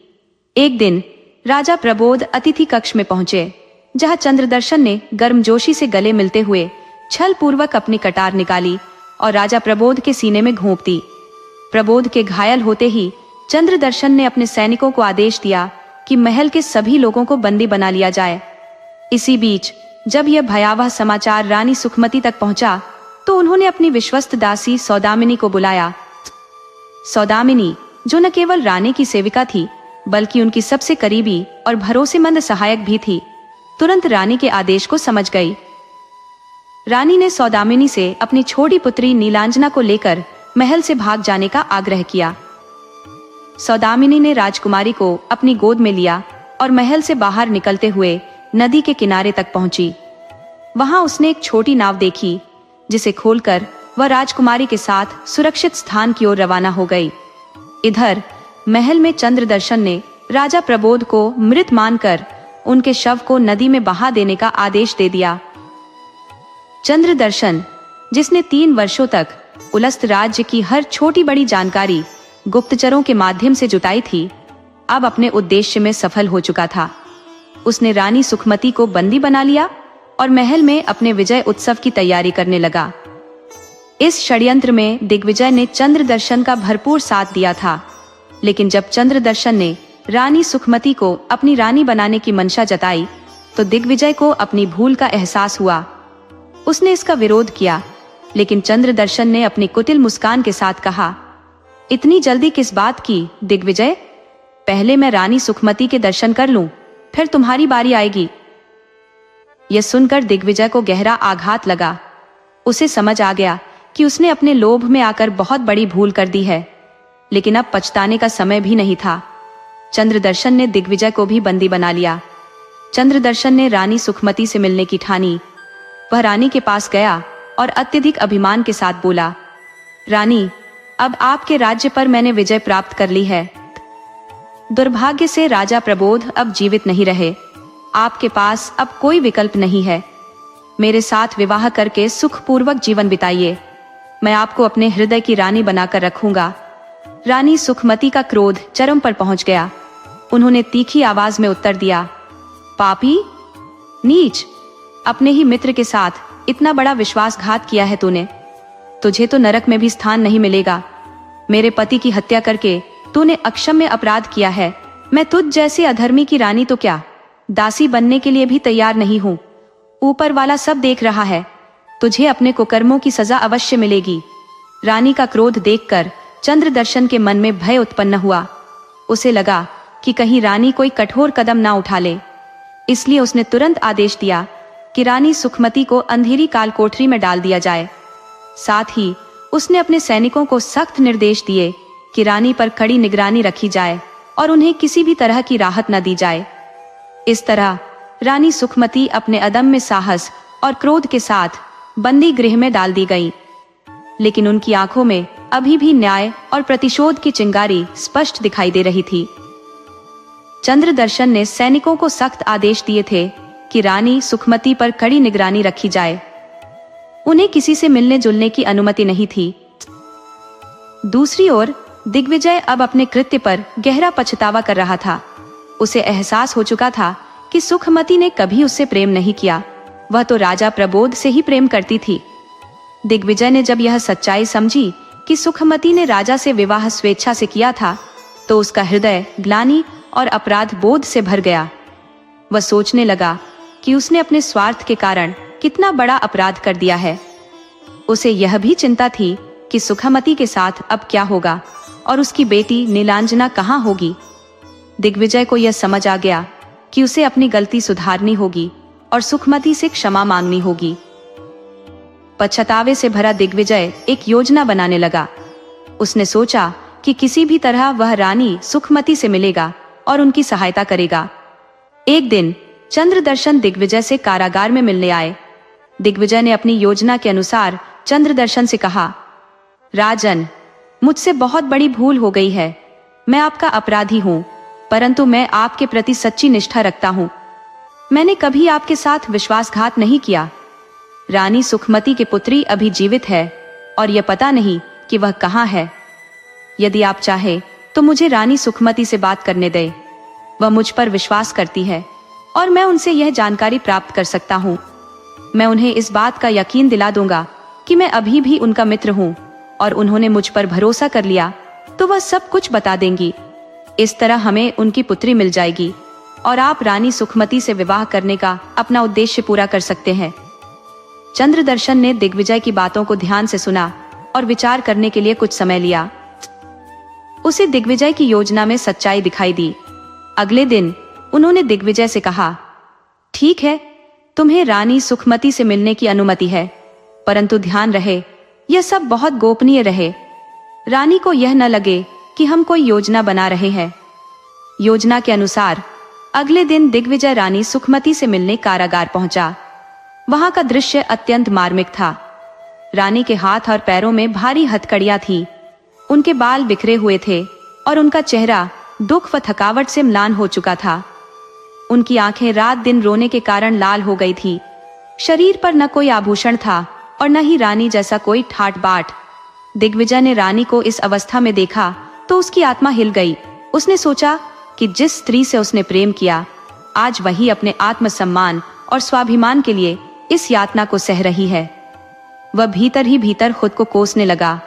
एक दिन राजा प्रबोध अतिथि कक्ष में पहुंचे, जहां चंद्रदर्शन ने गर्मजोशी से गले मिलते हुए छल पूर्वक अपनी कटार निकाली और राजा प्रबोध के सीने में घोंप दी। प्रबोध के घायल होते ही चंद्रदर्शन ने अपने सैनिकों को आदेश दिया कि महल के सभी लोगों को बंदी बना लिया जाए। इसी बीच जब यह भयावह समाचार रानी सुखमती तक पहुंचा, तो उन्होंने अपनी विश्वस्त दासी सौदामिनी को बुलाया। सौदामिनी, जो न केवल रानी की सेविका थी, बल्कि उनकी सबसे करीबी और भरोसेमंद सहायक भी थी, तुरंत रानी के आदेश को समझ गई। रानी ने सौदामिनी से अपनी छोटी पुत्री नीलांजना को लेकर महल से भाग जाने का आग्रह किया। सौदामिनी ने राजकुमारी को अपनी गोद में लिया और महल से बाहर निकलते हुए नदी के किनारे तक पहुंची। वहां उसने एक छोटी नाव देखी, जिसे खोलकर वह राजकुमारी के साथ सुरक्षित स्थान की ओर रवाना हो गई। इधर महल में चंद्रदर्शन ने राजा प्रबोध को मृत मानकर उनके शव को नदी में बहा देने का आदेश दे दिया। चंद्रदर्शन, जिसने 3 वर्षों तक उलस्त राज्य की हर छोटी बड़ी जानकारी गुप्तचरों के माध्यम से जुटाई थी, अब अपने उद्देश्य में सफल हो चुका था। उसने रानी सुखमती को बंदी बना लिया और महल में अपने विजय उत्सव की तैयारी करने लगा। इस षड्यंत्र में दिग्विजय ने चंद्रदर्शन का भरपूर साथ दिया था, लेकिन जब चंद्रदर्शन ने रानी सुखमती को अपनी रानी बनाने की मंशा जताई तो दिग्विजय को अपनी भूल का एहसास हुआ। उसने इसका विरोध किया, लेकिन चंद्रदर्शन ने अपनी कुटिल मुस्कान के साथ कहा, इतनी जल्दी किस बात की दिग्विजय? पहले मैं रानी सुखमती के दर्शन कर लूं, फिर तुम्हारी बारी आएगी। यह सुनकर दिग्विजय को गहरा आघात लगा। उसे समझ आ गया कि उसने अपने लोभ में आकर बहुत बड़ी भूल कर दी है, लेकिन अब पछताने का समय भी नहीं था। चंद्रदर्शन ने दिग्विजय को भी बंदी बना लिया। चंद्रदर्शन ने रानी सुखमती से मिलने की ठानी। वह रानी के पास गया और अत्यधिक अभिमान के साथ बोला, रानी, अब आपके राज्य पर मैंने विजय प्राप्त कर ली है। दुर्भाग्य से राजा प्रबोध अब जीवित नहीं रहे। आपके पास अब कोई विकल्प नहीं है। मेरे साथ विवाह करके सुखपूर्वक जीवन बिताइए। मैं आपको अपने हृदय की रानी बनाकर रखूंगा। रानी सुखमती का क्रोध चरम पर पहुंच गया। उन्होंने तीखी आवाज में उत्तर दिया, पापी, नीच, अपने ही मित्र के साथ इतना बड़ा विश्वासघात किया है तूने। तुझे तो नरक में भी स्थान नहीं मिलेगा। मेरे पति की हत्या करके तूने अक्षम्य अपराध किया है। मैं तुझ जैसी अधर्मी की रानी तो क्या, दासी बनने के लिए भी तैयार नहीं हूँ। ऊपर वाला सब देख रहा है। तुझे अपने कुकर्मों की सजा अवश्य मिलेगी। रानी का क्रोध देखकर चंद्रदर्शन के मन में भय उत्पन्न हुआ। उसे लगा कि कहीं रानी कोई कठोर कदम ना उठा ले, इसलिए उसने तुरंत आदेश दिया कि रानी सुखमती को अंधेरी काल कोठरी में डाल दिया जाए। साथ ही उसने अपने सैनिकों को सख्त निर्देश दिए कि रानी पर कड़ी निगरानी रखी जाए और उन्हें किसी भी तरह की राहत न दी जाए। इस तरह रानी सुखमती अपने अदम्य साहस और क्रोध के साथ बंदी गृह में डाल दी गई, लेकिन उनकी आंखों में अभी भी न्याय और प्रतिशोध की चिंगारी स्पष्ट दिखाई दे रही थी। चंद्रदर्शन ने सैनिकों को सख्त आदेश दिए थे कि रानी सुखमती पर कड़ी निगरानी रखी जाए। उन्हें किसी से मिलने जुलने की अनुमति नहीं थी। दूसरी ओर दिग्विजय अब अपने कृत्य पर गहरा पछतावा कर रहा था। उसे एहसास हो चुका था कि सुखमती ने कभी उससे प्रेम नहीं किया। वह तो राजा प्रबोध से ही प्रेम करती थी। दिग्विजय ने जब यह सच्चाई समझी कि सुखमती ने राजा से विवाह स्वेच्छा से किया था, तो उसका हृदय ग्लानि और अपराध बोध से भर गया। वह सोचने लगा कि उसने अपने स्वार्थ के कारण कितना बड़ा अपराध कर दिया है। उसे यह भी चिंता थी कि सुखमती के साथ अब क्या होगा और उसकी बेटी नीलांजना कहाँ होगी। दिग्विजय को यह समझ आ गया कि उसे अपनी गलती सुधारनी होगी और सुखमती से क्षमा मांगनी होगी। पछतावे से भरा दिग्विजय एक योजना बनाने लगा। उसने सोचा कि किसी भी तरह वह रानी सुखमती से मिलेगा और उनकी सहायता करेगा। एक दिन चंद्रदर्शन दिग्विजय से कारागार में मिलने आए। दिग्विजय ने अपनी योजना के अनुसार चंद्रदर्शन से कहा, राजन, मुझसे बहुत बड़ी भूल हो गई है। मैं आपका अपराधी हूँ, परंतु मैं आपके प्रति सच्ची निष्ठा रखता हूँ। मैंने कभी आपके साथ विश्वासघात नहीं किया। रानी सुखमती की पुत्री अभी जीवित है और यह पता नहीं कि वह कहाँ है। यदि आप चाहे तो मुझे रानी सुखमती से बात करने दे। वह मुझ पर विश्वास करती है और मैं उनसे यह जानकारी प्राप्त कर सकता हूँ। मैं उन्हें इस बात का यकीन दिला दूंगा कि मैं अभी भी उनका मित्र हूँ और उन्होंने मुझ पर भरोसा कर लिया तो वह सब कुछ बता देंगी। इस तरह हमें उनकी पुत्री मिल जाएगी और आप रानी सुखमती से विवाह करने का अपना उद्देश्य पूरा कर सकते हैं। चंद्रदर्शन ने दिग्विजय की बातों को ध्यान से सुना और विचार करने के लिए कुछ समय लिया। उसे दिग्विजय की योजना में सच्चाई दिखाई दी। अगले दिन उन्होंने दिग्विजय से कहा, ठीक है, तुम्हें रानी सुखमती से मिलने की अनुमति है, परंतु ध्यान रहे यह सब बहुत गोपनीय रहे। रानी को यह न लगे कि हम कोई योजना बना रहे हैं। योजना के अनुसार अगले दिन दिग्विजय रानी सुखमती से मिलने कारागार पहुंचा। वहां का दृश्य अत्यंत मार्मिक था। रानी के हाथ और पैरों में भारी हथकड़ियां थी। उनके बाल बिखरे हुए थे और उनका चेहरा दुख व थकावट से म्लान हो चुका था। उनकी आंखें रात दिन रोने के कारण लाल हो गई थी। शरीर पर न कोई आभूषण था और न ही रानी जैसा कोई ठाट बाट। दिग्विजय ने रानी को इस अवस्था में देखा तो उसकी आत्मा हिल गई। उसने सोचा कि जिस स्त्री से उसने प्रेम किया, आज वही अपने आत्मसम्मान और स्वाभिमान के लिए इस यातना को सह रही है। वह भीतर ही भीतर खुद को कोसने लगा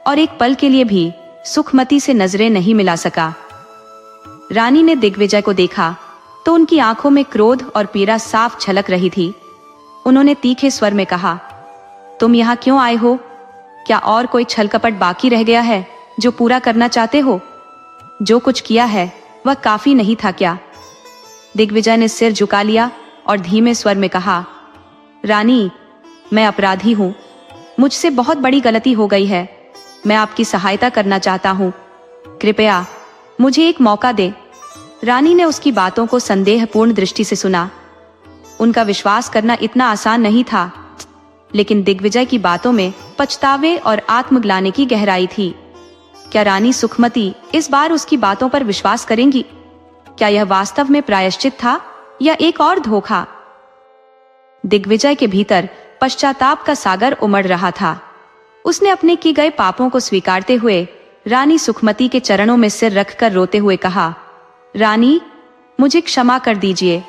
और एक पल के लिए भी सुखमती से नजरें नहीं मिला सका। रानी ने दिग्विजय को देखा तो उनकी आंखों में क्रोध और पीड़ा साफ झलक रही थी। उन्होंने तीखे स्वर में कहा, तुम यहाँ क्यों आए हो? क्या और कोई छल कपट बाकी रह गया है जो पूरा करना चाहते हो? जो कुछ किया है वह काफी नहीं था क्या? दिग्विजय ने सिर झुका लिया और धीमे स्वर में कहा, रानी, मैं अपराधी हूँ। मुझसे बहुत बड़ी गलती हो गई है। मैं आपकी सहायता करना चाहता हूँ। कृपया मुझे एक मौका दे। रानी ने उसकी बातों को संदेहपूर्ण दृष्टि से सुना। उनका विश्वास करना इतना आसान नहीं था, लेकिन दिग्विजय की बातों में पछतावे और आत्मग्लानि की गहराई थी। क्या रानी सुखमती इस बार उसकी बातों पर विश्वास करेंगी? क्या यह वास्तव में प्रायश्चित था या एक और धोखा? दिग्विजय के भीतर पश्चाताप का सागर उमड़ रहा था। उसने अपने किए गए पापों को स्वीकारते हुए रानी सुखमती के चरणों में सिर रखकर रोते हुए कहा, रानी, मुझे क्षमा कर दीजिए।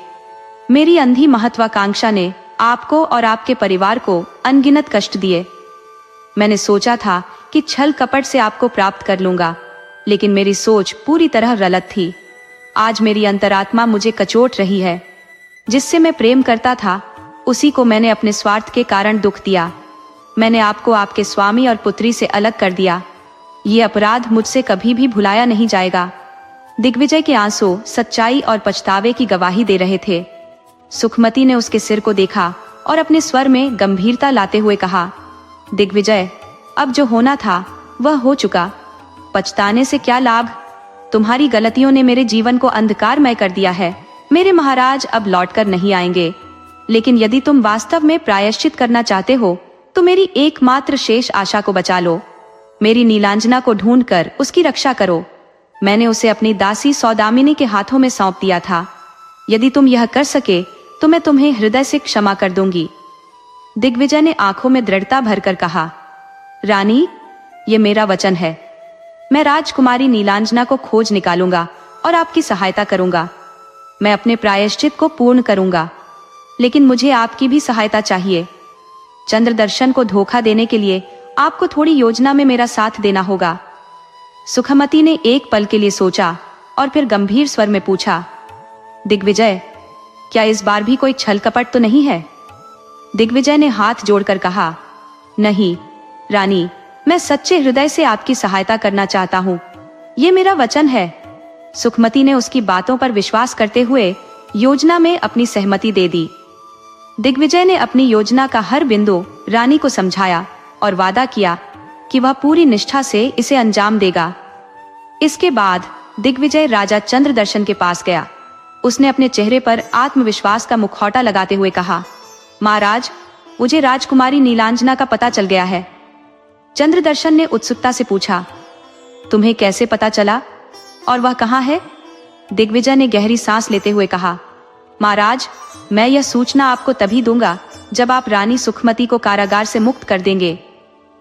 मेरी अंधी महत्वाकांक्षा ने आपको और आपके परिवार को अनगिनत कष्ट दिए। मैंने सोचा था कि छल कपट से आपको प्राप्त कर लूंगा, लेकिन मेरी सोच पूरी तरह गलत थी। आज मेरी अंतरात्मा मुझे कचोट रही है। जिससे मैं प्रेम करता था उसी को मैंने अपने स्वार्थ के कारण दुख दिया। मैंने आपको आपके स्वामी और पुत्री से अलग कर दिया। ये अपराध मुझसे कभी भी भुलाया नहीं जाएगा। दिग्विजय के आंसू सच्चाई और पछतावे की गवाही दे रहे थे। सुखमती ने उसके सिर को देखा और अपने स्वर में गंभीरता लाते हुए कहा, दिग्विजय, अब जो होना था वह हो चुका। पछताने से क्या लाभ? तुम्हारी गलतियों ने मेरे जीवन को अंधकारमय कर दिया है। मेरे महाराज अब लौटकर नहीं आएंगे, लेकिन यदि तुम वास्तव में प्रायश्चित करना चाहते हो तो मेरी एकमात्र शेष आशा को बचा लो। मेरी नीलांजना को ढूंढकर उसकी रक्षा करो। मैंने उसे अपनी दासी सौदामिनी के हाथों में सौंप दिया था। यदि तुम यह कर सके तो मैं तुम्हें हृदय से क्षमा कर दूंगी। दिग्विजय ने आंखों में दृढ़ता भरकर कहा, रानी, ये मेरा वचन है। मैं राजकुमारी नीलांजना को खोज निकालूंगा और आपकी सहायता करूंगा। मैं अपने प्रायश्चित को पूर्ण करूंगा, लेकिन मुझे आपकी भी सहायता चाहिए। चंद्रदर्शन को धोखा देने के लिए आपको थोड़ी योजना में मेरा साथ देना होगा। सुखमती ने एक पल के लिए सोचा और फिर गंभीर स्वर में पूछा, दिग्विजय, क्या इस बार भी कोई छल कपट तो नहीं है? दिग्विजय ने हाथ जोड़कर कहा, नहीं रानी, मैं सच्चे हृदय से आपकी सहायता करना चाहता हूँ। ये मेरा वचन है। सुखमती ने उसकी बातों पर विश्वास करते हुए योजना में अपनी सहमति दे दी। दिग्विजय ने अपनी योजना का हर बिंदु रानी को समझाया और वादा किया कि वह पूरी निष्ठा से इसे अंजाम देगा। इसके बाद दिग्विजय राजा चंद्रदर्शन के पास गया। उसने अपने चेहरे पर आत्मविश्वास का मुखौटा लगाते हुए कहा, महाराज, मुझे राजकुमारी नीलांजना का पता चल गया है। चंद्रदर्शन ने उत्सुकता से पूछा, तुम्हें कैसे पता चला और वह कहाँ है? दिग्विजय ने गहरी सांस लेते हुए कहा, महाराज, मैं यह सूचना आपको तभी दूंगा जब आप रानी सुखमती को कारागार से मुक्त कर देंगे।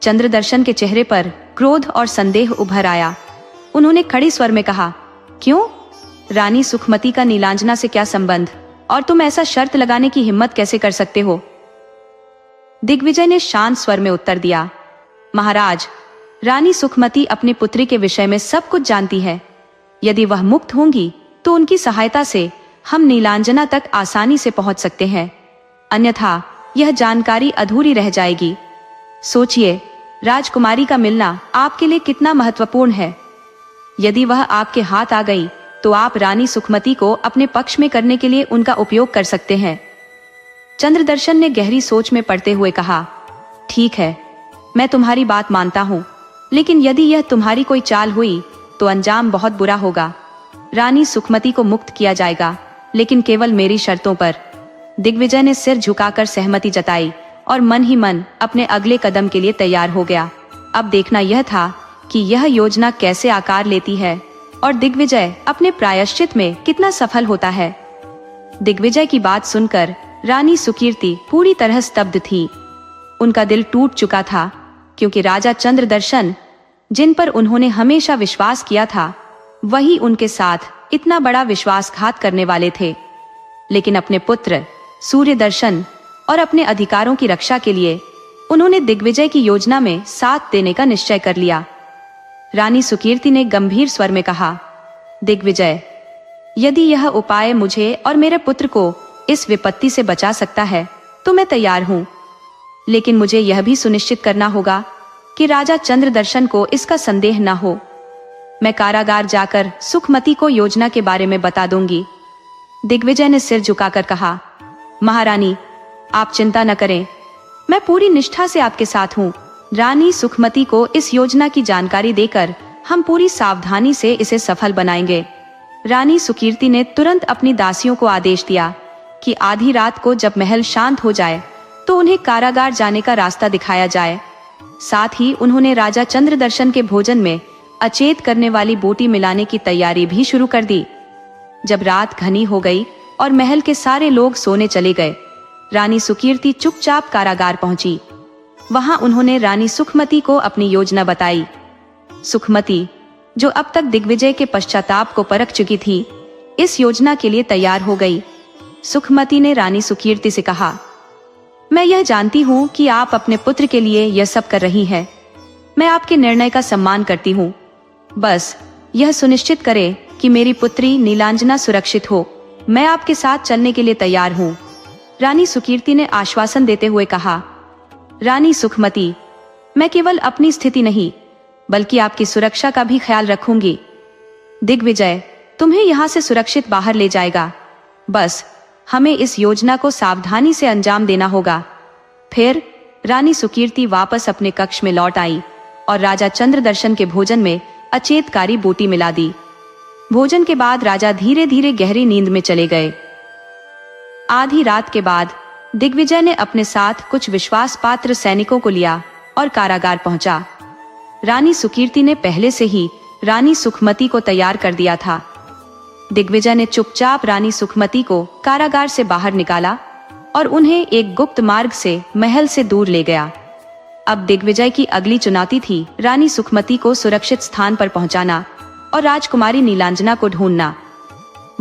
चंद्रदर्शन के चेहरे पर क्रोध और संदेह उभर आया। उन्होंने खड़ी स्वर में कहा, क्यों? रानी सुखमती का नीलांजना से क्या संबंध, और तुम ऐसा शर्त लगाने की हिम्मत कैसे कर सकते हो? दिग्विजय ने शांत स्वर में उत्तर दिया, महाराज, रानी सुखमती अपनी पुत्री के विषय में सब कुछ जानती है। यदि वह मुक्त होंगी तो उनकी सहायता से हम नीलांजना तक आसानी से पहुंच सकते हैं, अन्यथा यह जानकारी अधूरी रह जाएगी। सोचिए, राजकुमारी का मिलना आपके लिए कितना महत्वपूर्ण है। यदि वह आपके हाथ आ गई तो आप रानी सुखमती को अपने पक्ष में करने के लिए उनका उपयोग कर सकते हैं। चंद्रदर्शन ने गहरी सोच में पड़ते हुए कहा, ठीक है, मैं तुम्हारी बात मानता हूँ, लेकिन यदि यह तुम्हारी कोई चाल हुई तो अंजाम बहुत बुरा होगा। रानी सुखमती को मुक्त किया जाएगा, लेकिन केवल मेरी शर्तों पर। दिग्विजय ने सिर झुकाकर सहमति जताई और मन ही मन अपने अगले कदम के लिए तैयार हो गया। अब देखना यह था कि यह योजना कैसे आकार लेती है और दिग्विजय अपने प्रायश्चित में कितना सफल होता है। दिग्विजय की बात सुनकर रानी सुकीर्ति पूरी तरह स्तब्ध थी। उनका दिल टूट चुका था, क्योंकि राजा चंद्रदर्शन, जिन पर उन्होंने हमेशा विश्वास किया था, वही उनके साथ इतना बड़ा विश्वासघात करने वाले थे। लेकिन अपने पुत्र सूर्य दर्शन और अपने अधिकारों की रक्षा के लिए उन्होंने दिग्विजय की योजना में साथ देने का निश्चय कर लिया। रानी सुकीर्ति ने गंभीर स्वर में कहा, दिग्विजय, यदि यह उपाय मुझे और मेरे पुत्र को इस विपत्ति से बचा सकता है तो मैं तैयार हूँ, लेकिन मुझे यह भी सुनिश्चित करना होगा कि राजा चंद्रदर्शन को इसका संदेह न हो। मैं कारागार जाकर सुखमती को योजना के बारे में बता दूंगी। दिग्विजय ने सिर झुकाकर कहा, महारानी, आप चिंता न करें, मैं पूरी निष्ठा से आपके साथ हूँ। रानी सुखमती को इस योजना की जानकारी देकर हम पूरी सावधानी से इसे सफल बनाएंगे। रानी सुकीर्ति ने तुरंत अपनी दासियों को आदेश दिया कि आधी रात को जब महल शांत हो जाए तो उन्हें कारागार जाने का रास्ता दिखाया जाए। साथ ही उन्होंने राजा चंद्रदर्शन के भोजन में अचेत करने वाली बोटी मिलाने की तैयारी भी शुरू कर दी। जब रात घनी हो गई और महल के सारे लोग सोने चले गए, रानी सुकीर्ति चुपचाप कारागार पहुंची। वहां उन्होंने रानी सुखमती को अपनी योजना बताई। सुखमती, जो अब तक दिग्विजय के पश्चाताप को परख चुकी थी, इस योजना के लिए तैयार हो गई। सुखमती ने रानी सुकीर्ति से कहा, मैं यह जानती हूँ कि आप अपने पुत्र के लिए यह सब कर रही हैं। मैं आपके निर्णय का सम्मान करती हूँ। बस यह सुनिश्चित करें कि मेरी पुत्री नीलांजना सुरक्षित हो। मैं आपके साथ चलने के लिए तैयार हूँ। रानी सुकीर्ति ने आश्वासन देते हुए कहा, रानी सुखमती, मैं केवल अपनी स्थिति नहीं बल्कि आपकी सुरक्षा का भी ख्याल रखूंगी। दिग्विजय तुम्हें यहाँ से सुरक्षित बाहर ले जाएगा। बस हमें इस योजना को सावधानी से अंजाम देना होगा। फिर रानी सुकीर्ति वापस अपने कक्ष में लौट आई और राजा चंद्रदर्शन के भोजन में अचेतकारी बोटी मिला दी। भोजन के बाद राजा धीरे धीरे गहरी नींद में चले गए। आधी रात के बाद दिग्विजय ने अपने साथ कुछ विश्वास पात्र सैनिकों को लिया और कारागार पहुंचा। रानी सुकीर्ति ने पहले से ही रानी सुखमती को तैयार कर दिया था। दिग्विजय ने चुपचाप रानी सुखमती को कारागार से बाहर निकाला और उन्हें एक गुप्त मार्ग से महल से दूर ले गया। अब दिग्विजय की अगली चुनौती थी रानी सुखमती को सुरक्षित स्थान पर पहुंचाना और राजकुमारी नीलांजना को ढूंढना।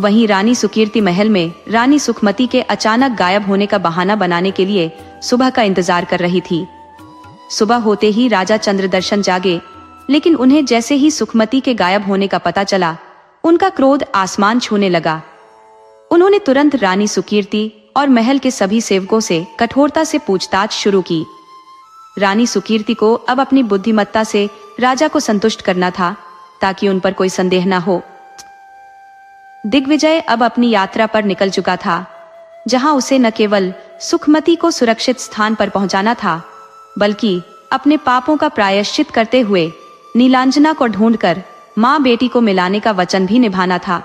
वहीं रानी सुकीर्ति महल में रानी सुखमती के अचानक गायब होने का बहाना बनाने के लिए सुबह का इंतजार कर रही थी। सुबह होते ही राजा चंद्रदर्शन जागे, लेकिन उन्हें जैसे ही सुखमती के गायब होने का पता चला, उनका क्रोध आसमान छूने लगा। उन्होंने तुरंत रानी सुकीर्ति और महल के सभी सेवकों से कठोरता से पूछताछ शुरू की। रानी सुकीर्ति को अब अपनी बुद्धिमत्ता से राजा को संतुष्ट करना था ताकि उन पर कोई संदेह न हो। दिग्विजय अब अपनी यात्रा पर निकल चुका था, जहां उसे न केवल सुखमती को सुरक्षित स्थान पर पहुंचाना था, बल्कि अपने पापों का प्रायश्चित करते हुए नीलांजना को ढूंढकर मां बेटी को मिलाने का वचन भी निभाना था।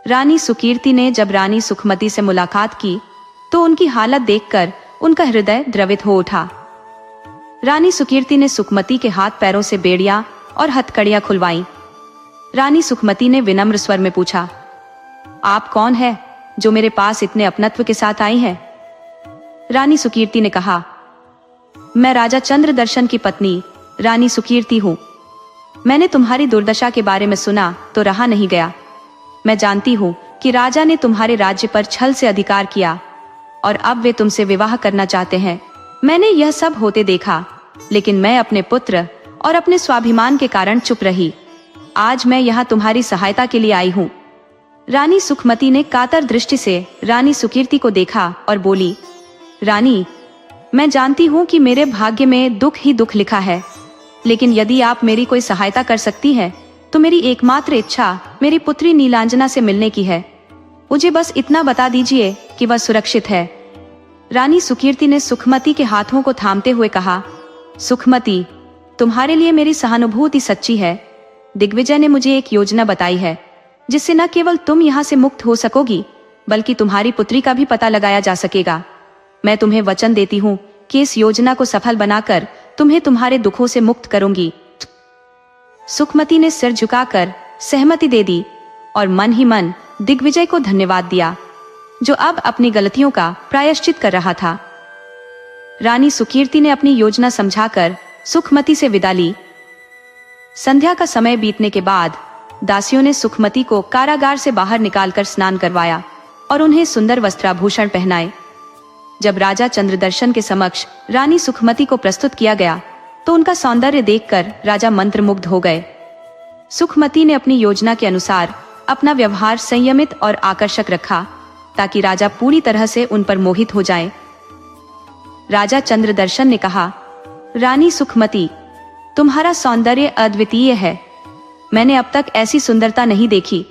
रानी सुकीर्ति ने जब रानी सुखमती से मुलाकात की तो उनकी हालत देखकर उनका हृदय द्रवित हो उठा। रानी सुकीर्ति ने सुखमती के हाथ पैरों से बेड़ियां और हथकड़ियां खुलवाईं। रानी सुखमती ने विनम्र स्वर में पूछा, आप कौन है जो मेरे पास इतने अपनत्व के साथ आई हैं? रानी सुकीर्ति ने कहा, मैं राजा चंद्रदर्शन की पत्नी रानी सुकीर्ति हूँ। मैंने तुम्हारी दुर्दशा के बारे में सुना तो रहा नहीं गया। मैं जानती हूँ कि राजा ने तुम्हारे राज्य पर छल से अधिकार किया और अब वे तुमसे विवाह करना चाहते हैं। मैंने यह सब होते देखा, लेकिन मैं अपने पुत्र और अपने स्वाभिमान के कारण चुप रही। आज मैं यहाँ तुम्हारी सहायता के लिए आई हूँ। रानी सुखमती ने कातर दृष्टि से रानी सुकीर्ति को देखा और बोली, रानी, मैं जानती हूँ कि मेरे भाग्य में दुख ही दुख लिखा है, लेकिन यदि आप मेरी कोई सहायता कर सकती हैं, तो मेरी एकमात्र इच्छा मेरी पुत्री नीलांजना से मिलने की है। मुझे बस इतना बता दीजिए कि वह सुरक्षित है। रानी सुकीर्ति ने सुखमती के हाथों को थामते हुए कहा, सुखमती, तुम्हारे लिए मेरी सहानुभूति सच्ची है। दिग्विजय ने मुझे एक योजना बताई है जिससे न केवल तुम यहाँ से मुक्त हो सकोगी, बल्कि तुम्हारी पुत्री का भी पता लगाया जा सकेगा। मैं तुम्हें वचन देती हूँ कि इस योजना को सफल बनाकर तुम्हें तुम्हारे दुखों से मुक्त करूंगी। सुखमती ने सिर झुकाकर सहमति दे दी और मन ही मन दिग्विजय को धन्यवाद दिया, जो अब अपनी गलतियों का प्रायश्चित कर रहा था। रानी सुकीर्ति ने अपनी योजना समझाकर सुखमती से विदा ली। संध्या का समय बीतने के बाद दासियों ने सुखमती को कारागार से बाहर निकालकर स्नान करवाया और उन्हें सुंदर वस्त्राभूषण पहनाए। जब राजा चंद्रदर्शन के समक्ष रानी सुखमती को प्रस्तुत किया गया तो उनका सौंदर्य देखकर राजा मंत्रमुग्ध हो गए। सुखमती ने अपनी योजना के अनुसार अपना व्यवहार संयमित और आकर्षक रखा ताकि राजा पूरी तरह से उन पर मोहित हो जाए। राजा चंद्रदर्शन ने कहा, रानी सुखमती, तुम्हारा सौंदर्य अद्वितीय है। मैंने अब तक ऐसी सुंदरता नहीं देखी।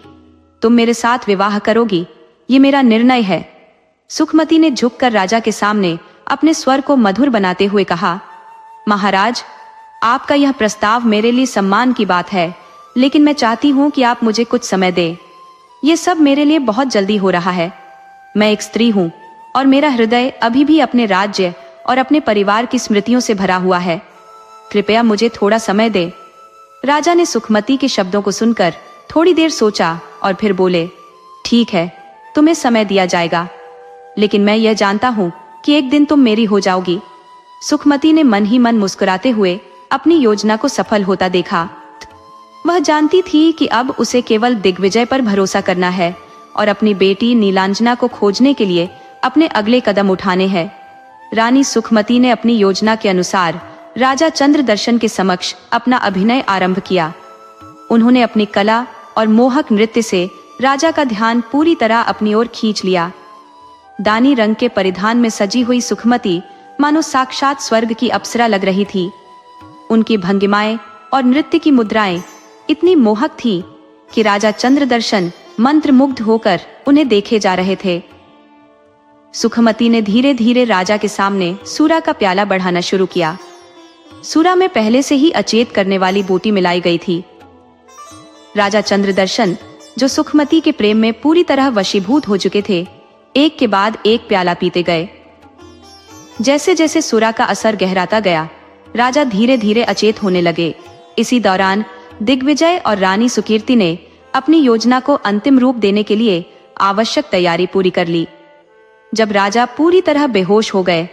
तुम मेरे साथ विवाह करोगी, ये मेरा निर्णय है। सुखमती ने झुककर राजा के सामने अपने स्वर को मधुर बनाते हुए कहा, महाराज, आपका यह प्रस्ताव मेरे लिए सम्मान की बात है, लेकिन मैं चाहती हूँ कि आप मुझे कुछ समय दें। ये सब मेरे लिए बहुत जल्दी हो रहा है। मैं एक स्त्री हूँ और मेरा हृदय अभी भी अपने राज्य और अपने परिवार की स्मृतियों से भरा हुआ है। कृपया मुझे थोड़ा समय दे। राजा ने सुखमती के शब्दों को सुनकर थोड़ी देर सोचा और फिर बोले, ठीक है, तुम्हें समय दिया जाएगा, लेकिन मैं यह जानता हूँ कि एक दिन तुम मेरी हो जाओगी। सुखमती ने मन ही मन मुस्कुराते हुए अपनी योजना को सफल होता देखा। वह जानती थी कि अब उसे केवल दिग्विजय पर भरोसा करना है और अपनी बेटी नीलांजना को खोजने के लिए अपने अगले कदम उठाने हैं। रानी सुखमती ने अपनी योजना के अनुसार राजा चंद्रदर्शन के समक्ष अपना अभिनय आरंभ किया। उन्होंने अपनी कला और मोहक नृत्य से राजा का ध्यान पूरी तरह अपनी ओर खींच लिया। दानी रंग के परिधान में सजी हुई सुखमती मानो साक्षात स्वर्ग की अप्सरा लग रही थी। उनकी भंगिमाएं और नृत्य की मुद्राएं इतनी मोहक थी कि राजा चंद्रदर्शन मंत्रमुग्ध होकर उन्हें देखे जा रहे थे। सुखमती ने धीरे धीरे राजा के सामने सूरा का प्याला बढ़ाना शुरू किया। सूरा में पहले से ही अचेत करने वाली बूटी मिलाई गई थी। राजा चंद्रदर्शन, जो सुखमती के प्रेम में पूरी तरह वशीभूत हो चुके थे, एक के बाद एक प्याला पीते गए। जैसे जैसे सूरा का असर गहराता गया, राजा धीरे धीरे अचेत होने लगे। इसी दौरान दिग्विजय और रानी सुकीर्ति ने अपनी योजना को अंतिम रूप देने के लिए आवश्यक तैयारी पूरी कर ली। जब राजा पूरी तरह बेहोश हो गए,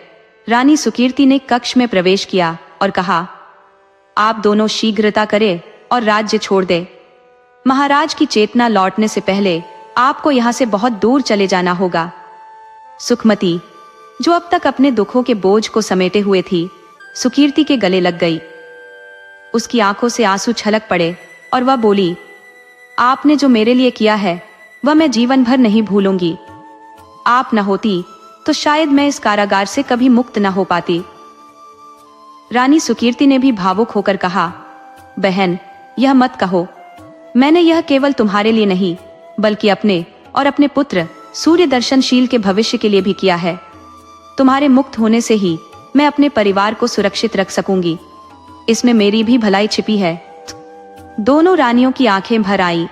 रानी सुकीर्ति ने कक्ष में प्रवेश किया और कहा, आप दोनों शीघ्रता करें और राज्य छोड़ दें। महाराज की चेतना लौटने से पहले आपको यहाँ से बहुत दूर चले जाना होगा। सुखमती, जो अब तक अपने दुखों के बोझ को समेटे हुए थी, सुकीर्ति के गले लग गई। उसकी आंखों से आंसू छलक पड़े और वह बोली, आपने जो मेरे लिए किया है वह मैं जीवन भर नहीं भूलूंगी। आप न होती तो शायद मैं इस कारागार से कभी मुक्त न हो पाती। रानी सुकीर्ति ने भी भावुक होकर कहा, बहन, यह मत कहो। मैंने यह केवल तुम्हारे लिए नहीं बल्कि अपने और अपने पुत्र सूर्य दर्शनशील के भविष्य के लिए भी किया है। तुम्हारे मुक्त होने से ही मैं अपने परिवार को सुरक्षित रख सकूंगी। इसमें मेरी भी भलाई छिपी है। दोनों रानियों की आंखें भर आईं।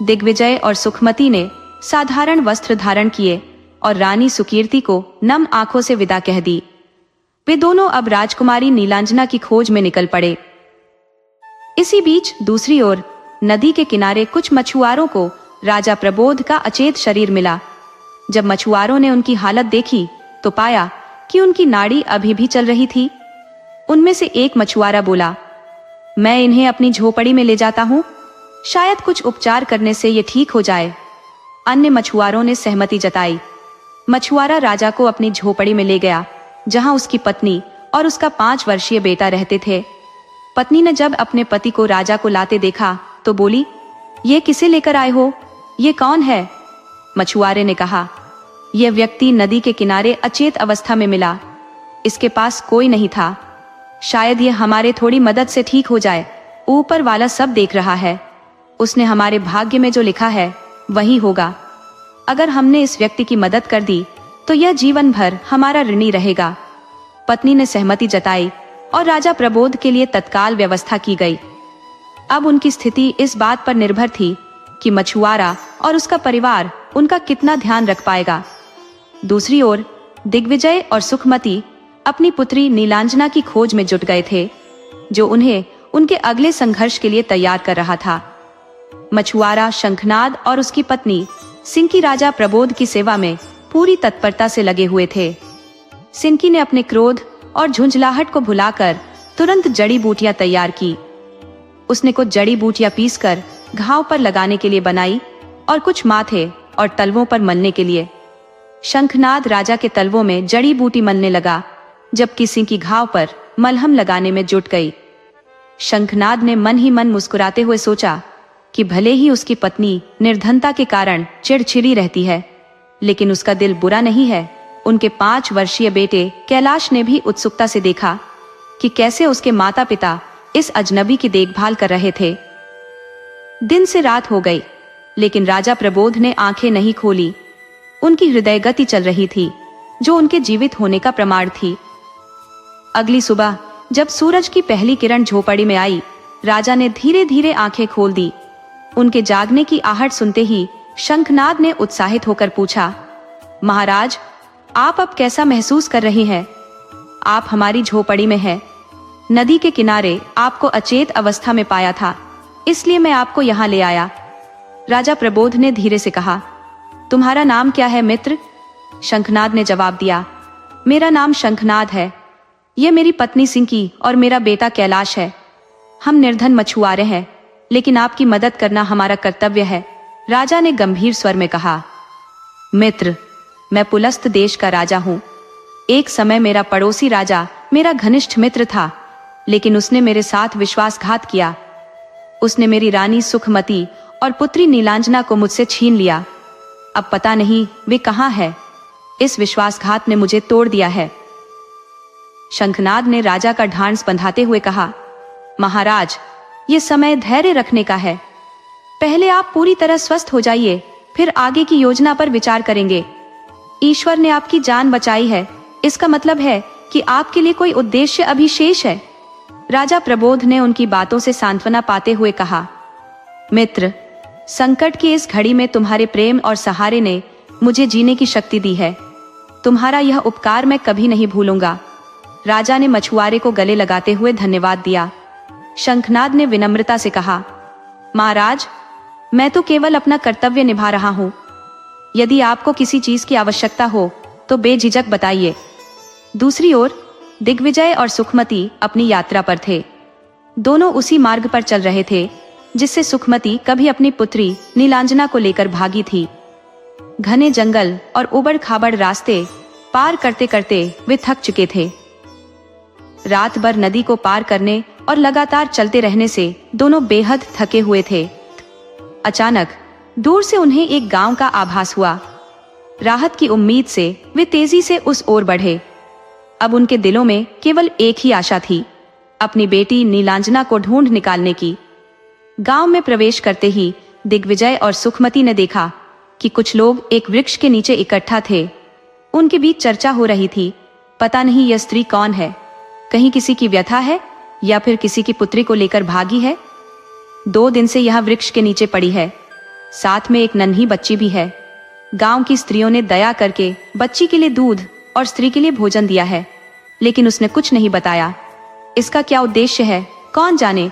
दिग्विजय और सुखमती ने साधारण वस्त्र धारण किए और रानी सुकीर्ति को नम आंखों से विदा कह दी। वे दोनों अब राजकुमारी नीलांजना की खोज में निकल पड़े। इसी बीच दूसरी ओर नदी के किनारे कुछ मछुआरों को राजा प्रबोध का अचेत शरीर मिला। जब मछुआरों ने उनकी हालत देखी तो पाया कि उनकी नाड़ी अभी भी चल रही थी। उनमें से एक मछुआरा बोला, मैं इन्हें अपनी झोपड़ी में ले जाता हूँ, शायद कुछ उपचार करने से ये ठीक हो जाए। अन्य मछुआरों ने सहमति जताई। मछुआरा राजा को अपनी झोपड़ी में ले गया, जहां उसकी पत्नी और उसका 5 वर्षीय बेटा रहते थे। पत्नी ने जब अपने पति को राजा को लाते देखा तो बोली, ये किसे लेकर आए हो? ये कौन है? मछुआरे ने कहा, यह व्यक्ति नदी के किनारे अचेत अवस्था में मिला। इसके पास कोई नहीं था। शायद यह हमारे थोड़ी मदद से ठीक हो जाए। ऊपर वाला सब देख रहा है। उसने हमारे भाग्य में जो लिखा है वही होगा। अगर हमने इस व्यक्ति की मदद कर दी तो यह जीवन भर हमारा ऋणी रहेगा। पत्नी ने सहमति जताई और राजा प्रबोध के लिए तत्काल व्यवस्था की गई। अब उनकी स्थिति इस बात पर निर्भर थी कि मछुआरा और उसका परिवार उनका कितना ध्यान रख पाएगा। दूसरी ओर दिग्विजय और सुखमती अपनी पुत्री नीलांजना की खोज में जुट गए थे, जो उन्हें उनके अगले संघर्ष के लिए तैयार कर रहा था। मछुआरा शंखनाद और उसकी पत्नी सिंकी राजा प्रबोध की सेवा में पूरी तत्परता से लगे हुए थे। सिंकी ने अपने क्रोध और झुंझलाहट को भुलाकर तुरंत जड़ी बूटियां तैयार की। उसने कुछ जड़ी बूटियां पीसकर घाव पर लगाने के लिए बनाई और कुछ माथे और तलवों पर मलने के लिए। शंखनाद राजा के तलवों में जड़ी बूटी मलने लगा, जब किसी की घाव पर मलहम लगाने में जुट गई। शंखनाद ने मन ही मन मुस्कुराते हुए सोचा कि भले ही उसकी पत्नी निर्धनता के कारण चिड़चिड़ी रहती है, लेकिन उसका दिल बुरा नहीं है। उनके 5 वर्षीय बेटे कैलाश ने भी उत्सुकता से देखा कि कैसे उसके माता पिता इस अजनबी की देखभाल कर रहे थे। दिन से रात हो गई, लेकिन राजा प्रबोध ने आंखें नहीं खोली। उनकी हृदय गति चल रही थी, जो उनके जीवित होने का प्रमाण थी। अगली सुबह जब सूरज की पहली किरण झोपड़ी में आई, राजा ने धीरे धीरे आंखें खोल दी। उनके जागने की आहट सुनते ही शंखनाद ने उत्साहित होकर पूछा, महाराज, आप अब कैसा महसूस कर रही हैं? आप हमारी झोपड़ी में हैं। नदी के किनारे आपको अचेत अवस्था में पाया था, इसलिए मैं आपको यहाँ ले आया। राजा प्रबोध ने धीरे से कहा, तुम्हारा नाम क्या है मित्र? शंखनाद ने जवाब दिया, मेरा नाम शंखनाद है। यह मेरी पत्नी सिंकी और मेरा बेटा कैलाश है। हम निर्धन मछुआरे हैं, लेकिन आपकी मदद करना हमारा कर्तव्य है। राजा ने गंभीर स्वर में कहा, मित्र, मैं पुलस्त देश का राजा हूँ। एक समय मेरा पड़ोसी राजा मेरा घनिष्ठ मित्र था, लेकिन उसने मेरे साथ विश्वासघात किया। उसने मेरी रानी सुखमती और पुत्री नीलांजना को मुझसे छीन लिया। अब पता नहीं वे कहाँ है। इस विश्वासघात ने मुझे तोड़ दिया है। शंखनाद ने राजा का ढांढस बंधाते हुए कहा, महाराज, ये समय धैर्य रखने का है। पहले आप पूरी तरह स्वस्थ हो जाइए, फिर आगे की योजना पर विचार करेंगे। ईश्वर ने आपकी जान बचाई है, इसका मतलब है कि आपके लिए कोई उद्देश्य अभी शेष है। राजा प्रबोध ने उनकी बातों से सांत्वना पाते हुए कहा, मित्र, संकट की इस घड़ी में तुम्हारे प्रेम और सहारे ने मुझे जीने की शक्ति दी है। तुम्हारा यह उपकार मैं कभी नहीं भूलूंगा। राजा ने मछुआरे को गले लगाते हुए धन्यवाद दिया। शंखनाद ने विनम्रता से कहा, महाराज, मैं तो केवल अपना कर्तव्य निभा रहा हूँ। यदि आपको किसी चीज की आवश्यकता हो तो बेझिझक बताइए। दूसरी ओर दिग्विजय और सुखमती अपनी यात्रा पर थे। दोनों उसी मार्ग पर चल रहे थे जिससे सुखमती कभी अपनी पुत्री नीलांजना को लेकर भागी थी। घने जंगल और उबड़ खाबड़ रास्ते पार करते करते वे थक चुके थे। रात भर नदी को पार करने और लगातार चलते रहने से दोनों बेहद थके हुए थे। अचानक दूर से उन्हें एक गांव का आभास हुआ। राहत की उम्मीद से वे तेजी से उस ओर बढ़े। अब उनके दिलों में केवल एक ही आशा थी, अपनी बेटी नीलांजना को ढूंढ निकालने की। गांव में प्रवेश करते ही दिग्विजय और सुखमती ने देखा कि कुछ लोग एक वृक्ष के नीचे इकट्ठा थे। उनके बीच चर्चा हो रही थी, पता नहीं यह स्त्री कौन है, कहीं किसी की व्यथा है या फिर किसी की पुत्री को लेकर भागी है। 2 दिन से यह वृक्ष के नीचे पड़ी है, साथ में एक नन्ही बच्ची भी है। गांव की स्त्रियों ने दया करके बच्ची के लिए दूध और स्त्री के लिए भोजन दिया है, लेकिन उसने कुछ नहीं बताया। इसका क्या उद्देश्य है, कौन जाने।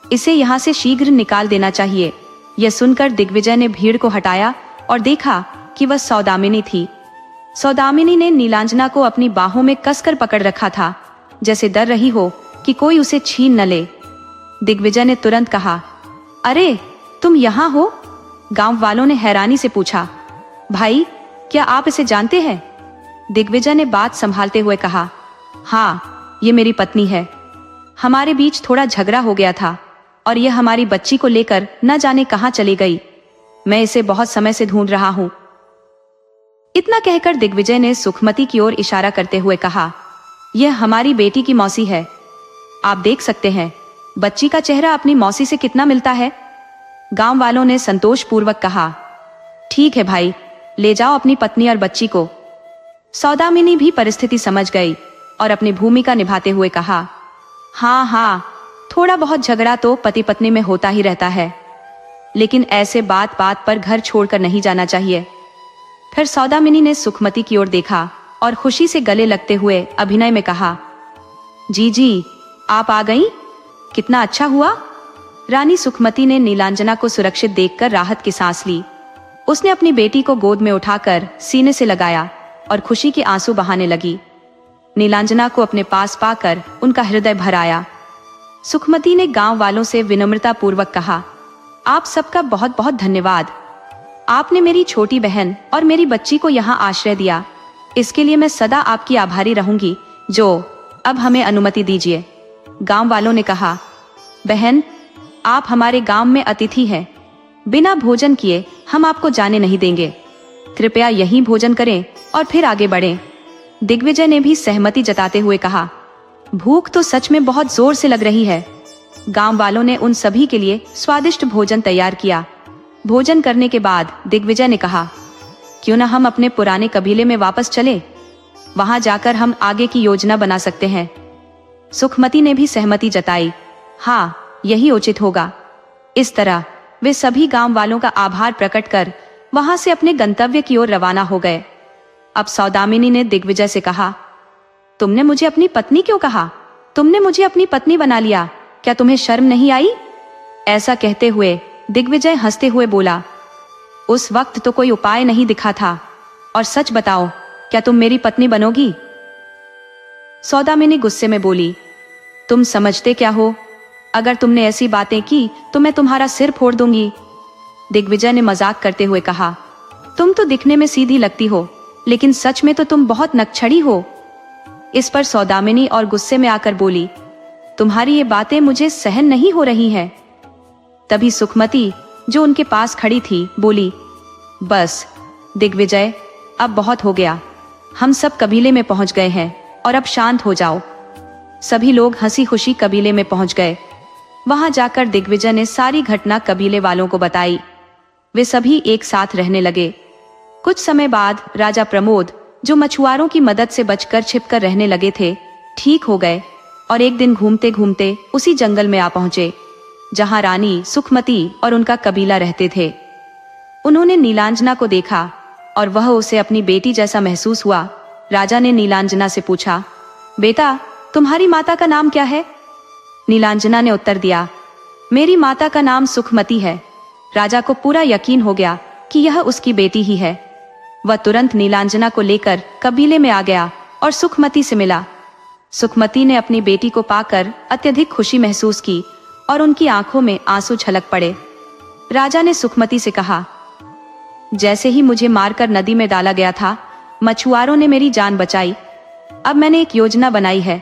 इसे यहाँ से शीघ्र निकाल देना चाहिए। यह सुनकर दिग्विजय ने भीड़ को हटाया और देखा कि वह सौदामिनी थी। सौदामिनी ने नीलांजना को अपनी बाहों में कसकर पकड़ रखा था, जैसे डर रही हो कि कोई उसे छीन न ले। दिग्विजय ने तुरंत कहा, अरे तुम यहाँ हो? गांव वालों ने हैरानी से पूछा, भाई क्या आप इसे जानते हैं? दिग्विजय ने बात संभालते हुए कहा, हाँ, ये मेरी पत्नी है। हमारे बीच थोड़ा झगड़ा हो गया था और यह हमारी बच्ची को लेकर न जाने कहां चली गई। मैं इसे बहुत समय से ढूंढ रहा हूं। इतना कहकर दिग्विजय ने सुखमती की ओर इशारा करते हुए कहा, यह हमारी बेटी की मौसी है। आप देख सकते हैं बच्ची का चेहरा अपनी मौसी से कितना मिलता है। गांव वालों ने संतोषपूर्वक कहा, ठीक है भाई, ले जाओ अपनी पत्नी और बच्ची को। सौदामिनी भी परिस्थिति समझ गई और अपनी भूमिका निभाते हुए कहा, हाँ हाँ, थोड़ा बहुत झगड़ा तो पति पत्नी में होता ही रहता है, लेकिन ऐसे बात बात पर घर छोड़कर नहीं जाना चाहिए। फिर सौदामिनी ने सुखमती की ओर देखा और खुशी से गले लगते हुए अभिनय में कहा, जी जी, आप आ गईं? कितना अच्छा हुआ। रानी सुखमती ने नीलांजना को सुरक्षित देखकर राहत की सांस ली। उसने अपनी बेटी को गोद में उठाकर सीने से लगाया और खुशी के आंसू बहाने लगी। नीलांजना को अपने पास पाकर उनका हृदय भर आया। सुखमती ने गांव वालों से विनम्रता पूर्वक कहा, आप सबका बहुत बहुत धन्यवाद। आपने मेरी छोटी बहन और मेरी बच्ची को यहाँ आश्रय दिया, इसके लिए मैं सदा आपकी आभारी रहूंगी। अब हमें अनुमति दीजिए। गांव वालों ने कहा, बहन, आप हमारे गांव में अतिथि हैं, बिना भोजन किए हम आपको जाने नहीं देंगे। कृपया यहीं भोजन करें और फिर आगे बढ़ें। दिग्विजय ने भी सहमति जताते हुए कहा, भूख तो सच में बहुत जोर से लग रही है। गांव वालों ने उन सभी के लिए स्वादिष्ट भोजन तैयार किया। भोजन करने के बाद दिग्विजय ने कहा, क्यों ना हम अपने पुराने कबीले में वापस चले, वहां जाकर हम आगे की योजना बना सकते हैं। सुखमती ने भी सहमति जताई, हाँ, यही उचित होगा। इस तरह वे सभी गांव वालों का आभार प्रकट कर वहां से अपने गंतव्य की ओर रवाना हो गए। अब सौदामिनी ने दिग्विजय से कहा, तुमने मुझे अपनी पत्नी क्यों कहा? तुमने मुझे अपनी पत्नी बना लिया, क्या तुम्हें शर्म नहीं आई? ऐसा कहते हुए दिग्विजय हंसते हुए बोला, उस वक्त तो कोई उपाय नहीं दिखा था, और सच बताओ, क्या तुम मेरी पत्नी बनोगी? सौदामिनी गुस्से में बोली, तुम समझते क्या हो? अगर तुमने ऐसी बातें की तो मैं तुम्हारा सिर फोड़ दूंगी। दिग्विजय ने मजाक करते हुए कहा, तुम तो दिखने में सीधी लगती हो, लेकिन सच में तो तुम बहुत नकछड़ी हो। इस पर सौदामिनी और गुस्से में आकर बोली, तुम्हारी ये बातें मुझे सहन नहीं हो रही हैं। तभी सुखमती, जो उनके पास खड़ी थी, बोली, बस दिग्विजय, अब बहुत हो गया। हम सब कबीले में पहुंच गए हैं और अब शांत हो जाओ। सभी लोग हंसी खुशी कबीले में पहुंच गए। वहां जाकर दिग्विजय ने सारी घटना कबीले वालों को बताई। वे सभी एक साथ रहने लगे। कुछ समय बाद राजा प्रमोद, जो मछुआरों की मदद से बचकर छिपकर रहने लगे थे, ठीक हो गए और एक दिन घूमते घूमते उसी जंगल में आ पहुंचे जहां रानी सुखमती और उनका कबीला रहते थे। उन्होंने नीलांजना को देखा और वह उसे अपनी बेटी जैसा महसूस हुआ। राजा ने नीलांजना से पूछा, बेटा, तुम्हारी माता का नाम क्या है? नीलांजना ने उत्तर दिया, मेरी माता का नाम सुखमती है। राजा को पूरा यकीन हो गया कि यह उसकी बेटी ही है। वह तुरंत नीलांजना को लेकर कबीले में आ गया और सुखमती से मिला। सुखमती ने अपनी बेटी को पाकर अत्यधिक खुशी महसूस की और उनकी आंखों में आंसू छलक पड़े। राजा ने सुखमती से कहा, जैसे ही मुझे मारकर नदी में डाला गया था, मछुआरों ने मेरी जान बचाई। अब मैंने एक योजना बनाई है।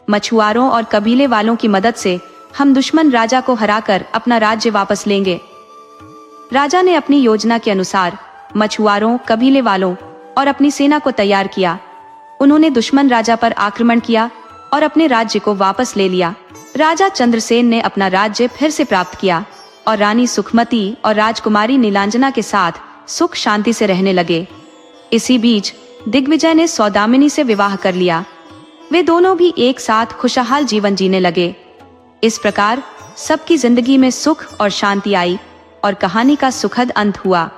मछुआरों और कबीले वालों की मदद से हम दुश्मन राजा को हराकर अपना राज्य वापस लेंगे। राजा ने अपनी योजना के अनुसार मछुआरों, कबीले वालों और अपनी सेना को तैयार किया। उन्होंने दुश्मन राजा पर आक्रमण किया और अपने राज्य को वापस ले लिया। राजा चंद्रसेन ने अपना राज्य फिर से प्राप्त किया और रानी सुखमती और राजकुमारी नीलांजना के साथ सुख शांति से रहने लगे। इसी बीच दिग्विजय ने सौदामिनी से विवाह कर लिया। वे दोनों भी एक साथ खुशहाल जीवन जीने लगे। इस प्रकार सबकी जिंदगी में सुख और शांति आई और कहानी का सुखद अंत हुआ।